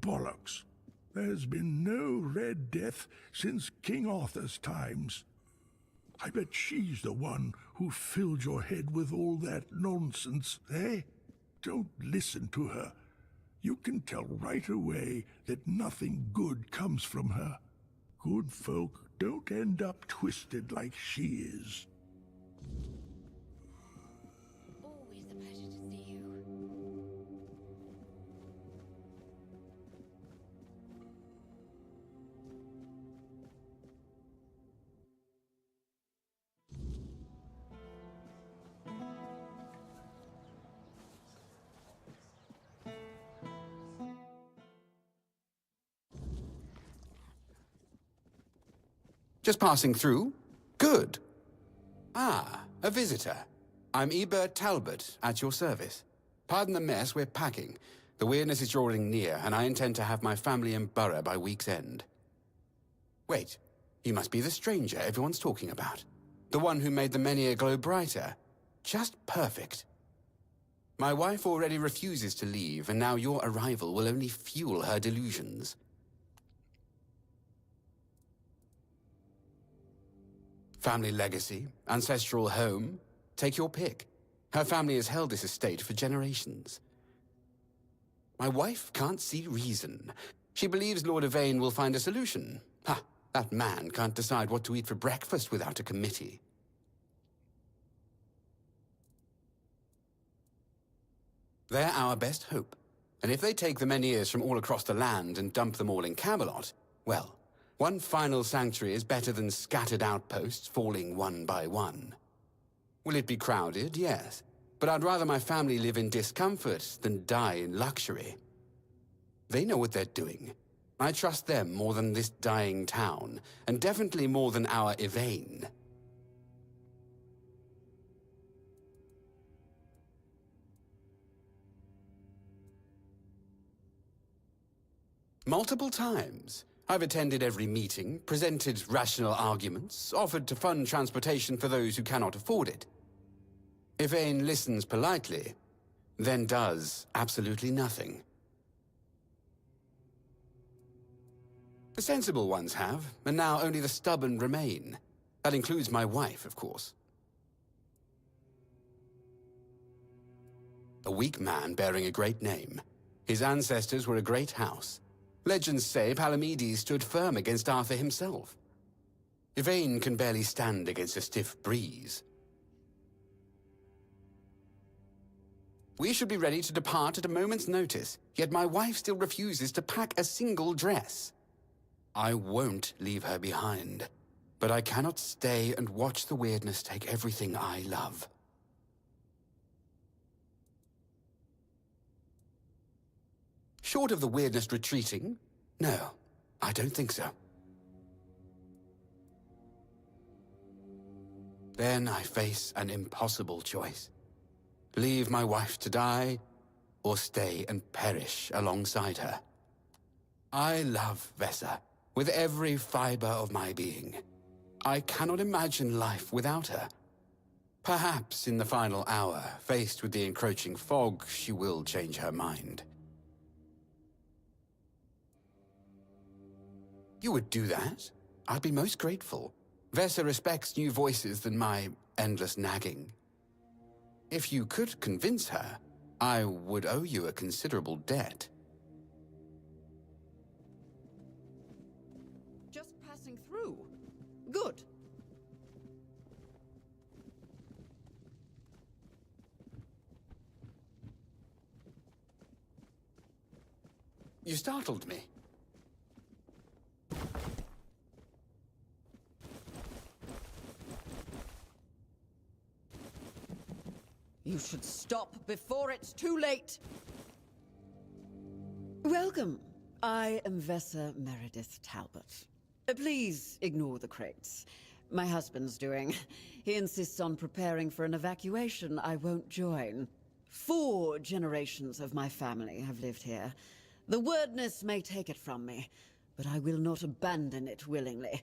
Bollocks. There's been no Red Death since King Arthur's times. I bet she's the one who filled your head with all that nonsense, eh? Don't listen to her. You can tell right away that nothing good comes from her. Good folk don't end up twisted like she is. Always a pleasure to see you. Just passing through? Good. Ah, a visitor. I'm Ebert Talbot, at your service. Pardon the mess, we're packing. The weirdness is drawing near, and I intend to have my family in Borough by week's end. Wait, you must be the stranger everyone's talking about. The one who made the Menhir glow brighter. Just perfect. My wife already refuses to leave, and now your arrival will only fuel her delusions. Family legacy, ancestral home, take your pick. Her family has held this estate for generations. My wife can't see reason. She believes Lord Yvain will find a solution. Ha! That man can't decide what to eat for breakfast without a committee. They're our best hope. And if they take the Menhirs from all across the land and dump them all in Camelot, well, one final sanctuary is better than scattered outposts falling one by one. Will it be crowded? Yes. But I'd rather my family live in discomfort than die in luxury. They know what they're doing. I trust them more than this dying town, and definitely more than our Yvain. Multiple times. I've attended every meeting, presented rational arguments, offered to fund transportation for those who cannot afford it. Yvain listens politely, then does absolutely nothing. The sensible ones have, and now only the stubborn remain. That includes my wife, of course. A weak man bearing a great name. His ancestors were a great house. Legends say Palamedes stood firm against Arthur himself. Yvain can barely stand against a stiff breeze. We should be ready to depart at a moment's notice, yet my wife still refuses to pack a single dress. I won't leave her behind, but I cannot stay and watch the weirdness take everything I love. Short of the weirdness retreating? No, I don't think so. Then I face an impossible choice. Leave my wife to die, or stay and perish alongside her. I love Vesa with every fiber of my being. I cannot imagine life without her. Perhaps in the final hour, faced with the encroaching fog, she will change her mind. You would do that? I'd be most grateful. Vesa respects new voices than my endless nagging. If you could convince her, I would owe you a considerable debt. Just passing through. Good. You startled me. You should stop before it's too late. Welcome. I am Vessa Meredith Talbot. Please ignore the crates. My husband's doing. He insists on preparing for an evacuation I won't join. 4 generations of my family have lived here. The wordness may take it from me, but I will not abandon it willingly.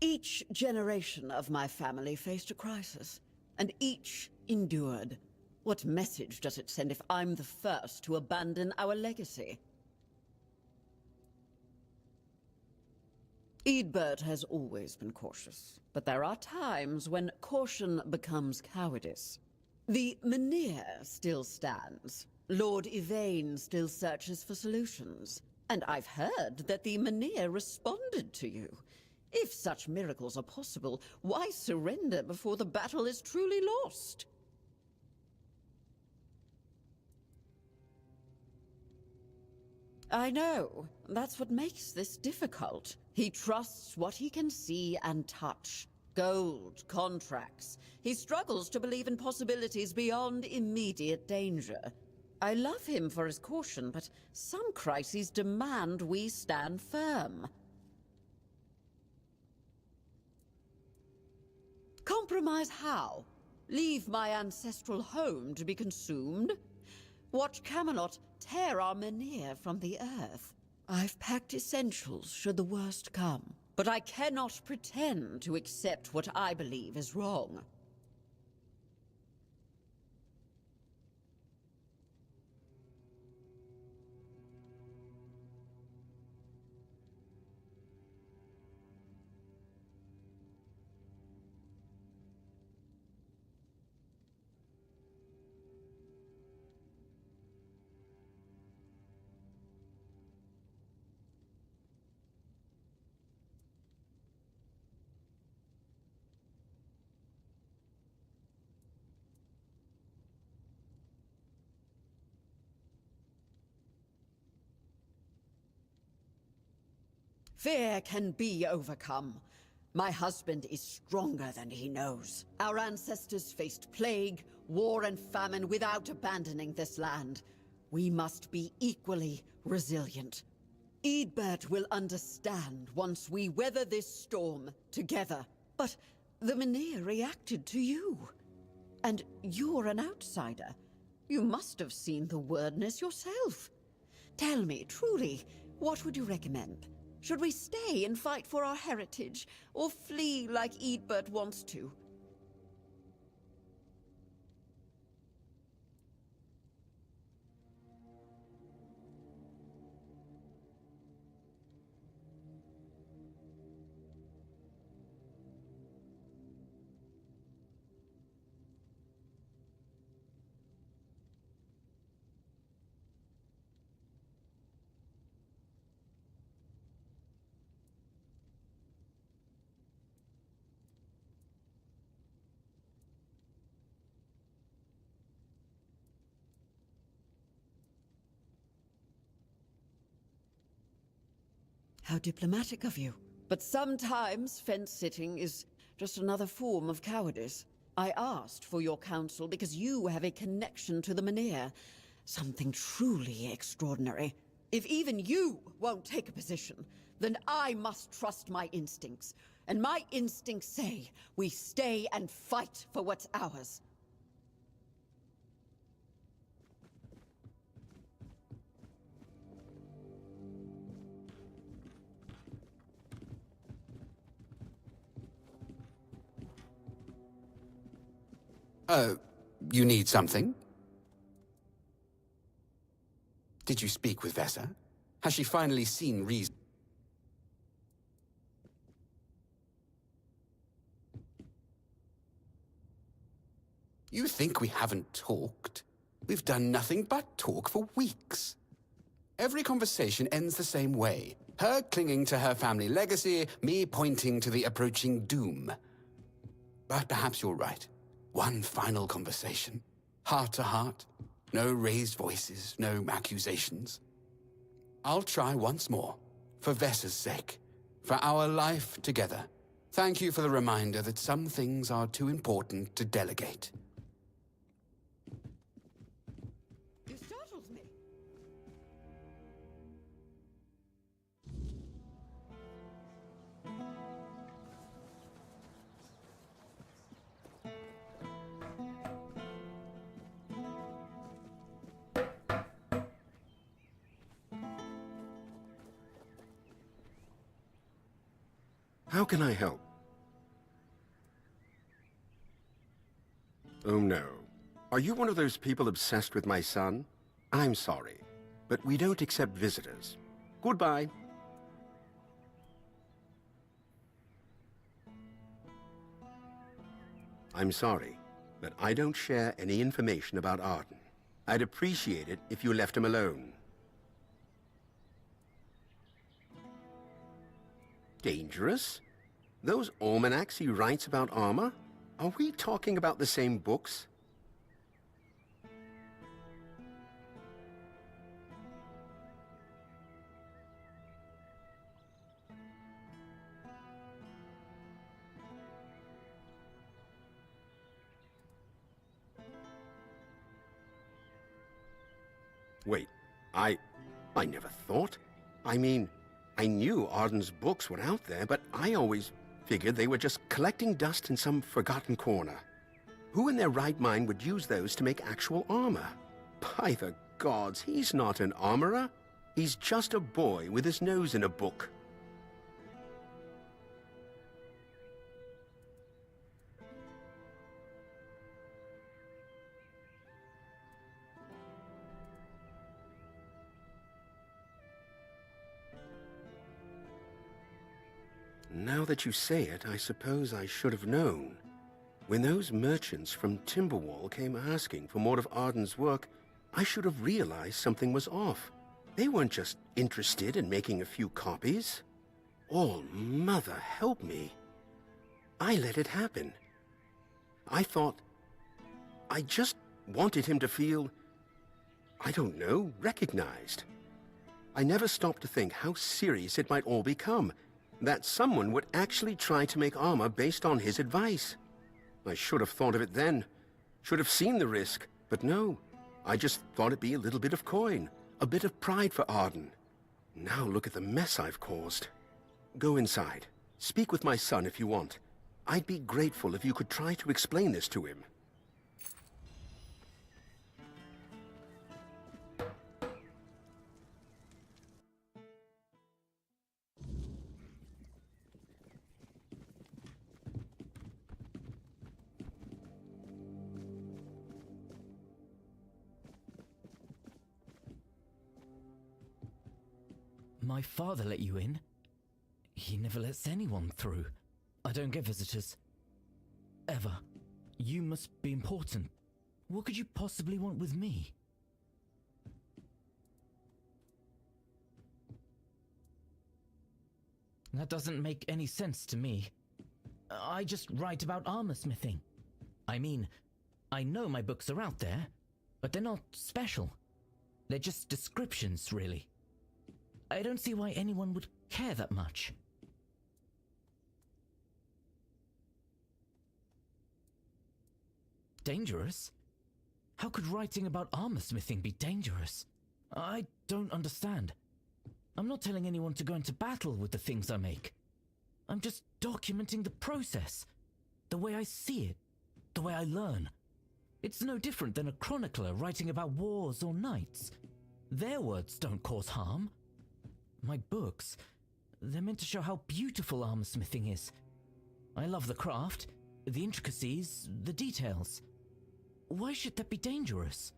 Each generation of my family faced a crisis, and each endured. What message does it send if I'm the first to abandon our legacy? Eadbert has always been cautious, but there are times when caution becomes cowardice. The Menhir still stands. Lord Yvain still searches for solutions. And I've heard that the Menhir responded to you. If such miracles are possible, why surrender before the battle is truly lost? I know. That's what makes this difficult. He trusts what he can see and touch. Gold, contracts. He struggles to believe in possibilities beyond immediate danger. I love him for his caution, but some crises demand we stand firm. Compromise how? Leave my ancestral home to be consumed? Watch Camelot tear our Menhir from the earth? I've packed essentials should the worst come, but I cannot pretend to accept what I believe is wrong. Fear can be overcome. My husband is stronger than he knows. Our ancestors faced plague, war, and famine without abandoning this land. We must be equally resilient. Eadbert will understand once we weather this storm together. But the Menhir reacted to you. And you're an outsider. You must have seen the wordness yourself. Tell me, truly, what would you recommend? Should we stay and fight for our heritage, or flee like Eadbert wants to? How diplomatic of you. But sometimes fence-sitting is just another form of cowardice. I asked for your counsel because you have a connection to the Menhir. Something truly extraordinary. If even you won't take a position, then I must trust my instincts. And my instincts say we stay and fight for what's ours. You need something? Did you speak with Vessa? Has she finally seen reason? You think we haven't talked? We've done nothing but talk for weeks. Every conversation ends the same way. Her clinging to her family legacy, me pointing to the approaching doom. But perhaps you're right. One final conversation. Heart to heart. No raised voices, no accusations. I'll try once more. For Vessa's sake. For our life together. Thank you for the reminder that some things are too important to delegate. You startled me. How can I help? Oh no. Are you one of those people obsessed with my son? I'm sorry, but we don't accept visitors. Goodbye. I'm sorry, but I don't share any information about Arden. I'd appreciate it if you left him alone. Dangerous? Those almanacs he writes about armor? Are we talking about the same books? Wait, I never thought. I mean, I knew Arden's books were out there, but I always figured they were just collecting dust in some forgotten corner. Who in their right mind would use those to make actual armor? By the gods, he's not an armorer. He's just a boy with his nose in a book. Now that you say it, I suppose I should have known. When those merchants from Timberwall came asking for more of Arden's work, I should have realized something was off. They weren't just interested in making a few copies. Oh, Mother, help me. I let it happen. I thought... I just wanted him to feel... I don't know, recognized. I never stopped to think how serious it might all become. That someone would actually try to make armor based on his advice. I should have thought of it then. Should have seen the risk. But no, I just thought it'd be a little bit of coin. A bit of pride for Arden. Now look at the mess I've caused. Go inside. Speak with my son if you want. I'd be grateful if you could try to explain this to him. My father let you in? He never lets anyone through. I don't get visitors. Ever. You must be important. What could you possibly want with me? That doesn't make any sense to me. I just write about armor smithing. I mean, I know my books are out there, but they're not special. They're just descriptions, really. I don't see why anyone would care that much. Dangerous? How could writing about armorsmithing be dangerous? I don't understand. I'm not telling anyone to go into battle with the things I make. I'm just documenting the process. The way I see it. The way I learn. It's no different than a chronicler writing about wars or knights. Their words don't cause harm. My books, they're meant to show how beautiful armorsmithing is. I love the craft, the intricacies, the details. Why should that be dangerous?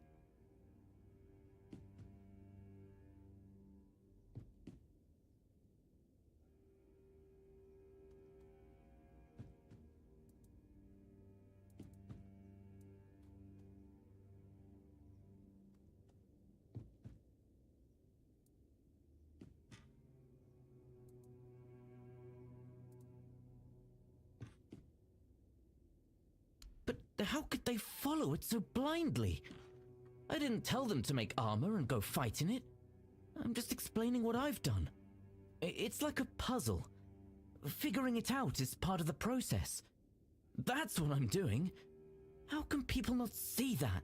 How could they follow it so blindly? I didn't tell them to make armor and go fight in it. I'm just explaining what I've done. It's like a puzzle. Figuring it out is part of the process. That's what I'm doing. How can people not see that?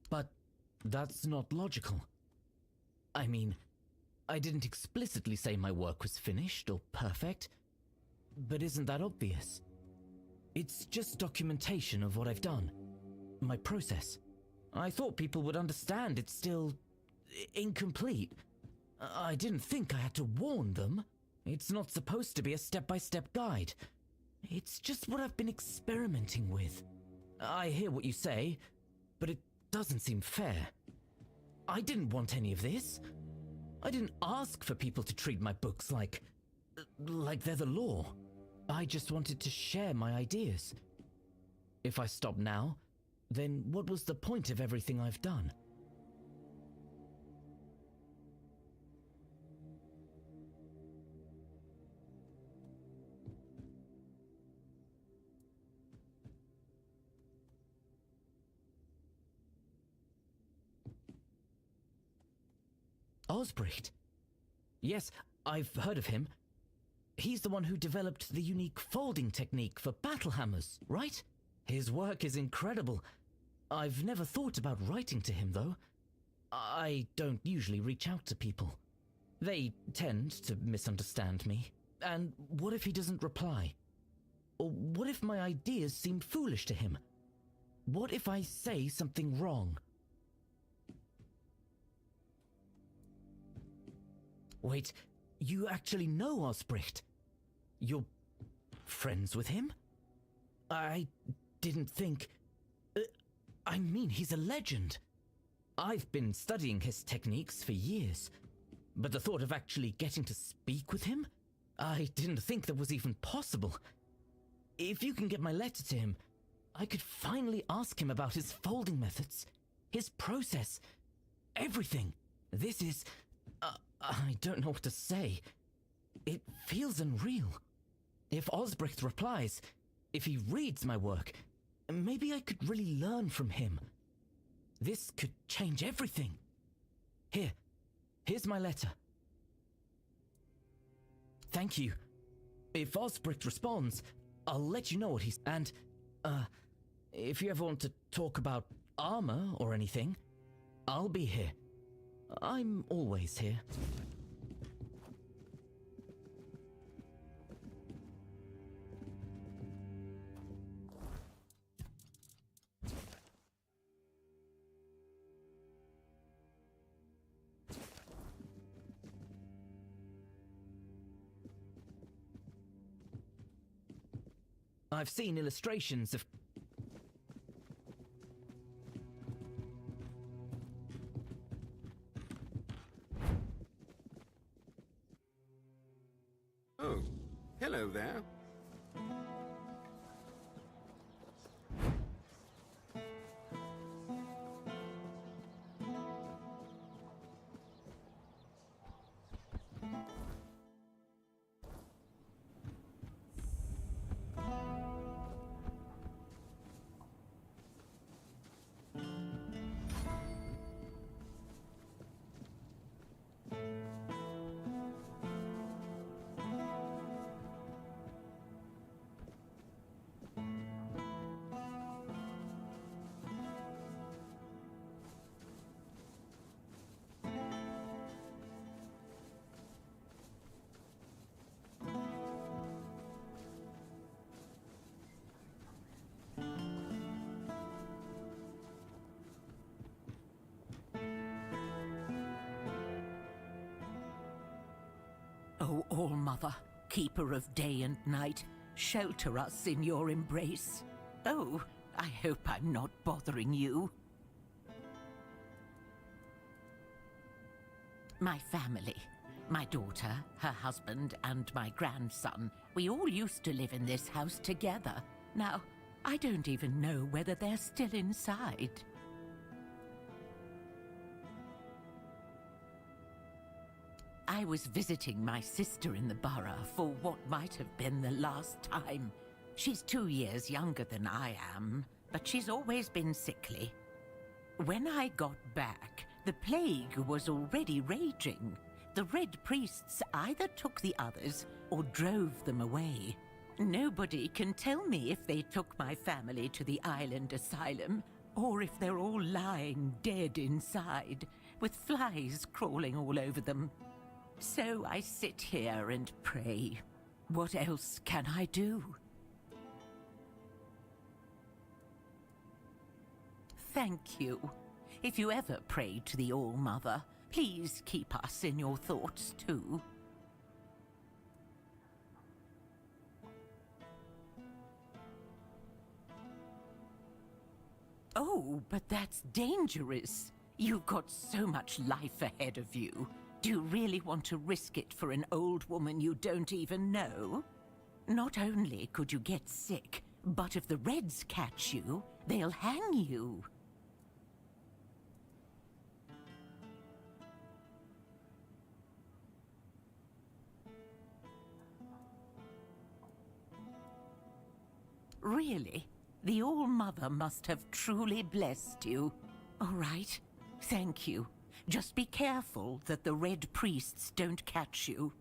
But that's not logical. I mean, I didn't explicitly say my work was finished or perfect, but isn't that obvious? It's just documentation of what I've done, my process. I thought people would understand it's still incomplete. I didn't think I had to warn them. It's not supposed to be a step-by-step guide. It's just what I've been experimenting with. I hear what you say, but it doesn't seem fair. I didn't want any of this. I didn't ask for people to treat my books like they're the law. I just wanted to share my ideas. If I stop now, then what was the point of everything I've done? Osbricht. Yes, I've heard of him. He's the one who developed the unique folding technique for battle hammers, right? His work is incredible. I've never thought about writing to him, though. I don't usually reach out to people. They tend to misunderstand me. And what if he doesn't reply? Or what if my ideas seem foolish to him? What if I say something wrong? Wait, you actually know Osbricht? You're friends with him? I didn't think... I mean, he's a legend. I've been studying his techniques for years, but the thought of actually getting to speak with him? I didn't think that was even possible. If you can get my letter to him, I could finally ask him about his folding methods, his process, everything. This is... I don't know what to say. It feels unreal. If Osbricht replies, if he reads my work, maybe I could really learn from him. This could change everything. Here's my letter. Thank you. If Osbricht responds, I'll let you know what he's... And, if you ever want to talk about armor or anything, I'll be here. I'm always here. I've seen illustrations of... Oh, hello there. O All-Mother, keeper of day and night, shelter us in your embrace. Oh, I hope I'm not bothering you. My family, my daughter, her husband, and my grandson, we all used to live in this house together. Now, I don't even know whether they're still inside. I was visiting my sister in the borough for what might have been the last time. She's 2 years younger than I am, but she's always been sickly. When I got back, the plague was already raging. The Red Priests either took the others or drove them away. Nobody can tell me if they took my family to the island asylum, or if they're all lying dead inside, with flies crawling all over them. So I sit here and pray. What else can I do? Thank you. If you ever pray to the All-Mother, please keep us in your thoughts too. Oh, but that's dangerous. You've got so much life ahead of you. Do you really want to risk it for an old woman you don't even know? Not only could you get sick, but if the Reds catch you, they'll hang you. Really? The All-Mother must have truly blessed you. All right. Thank you. Just be careful that the Red Priests don't catch you.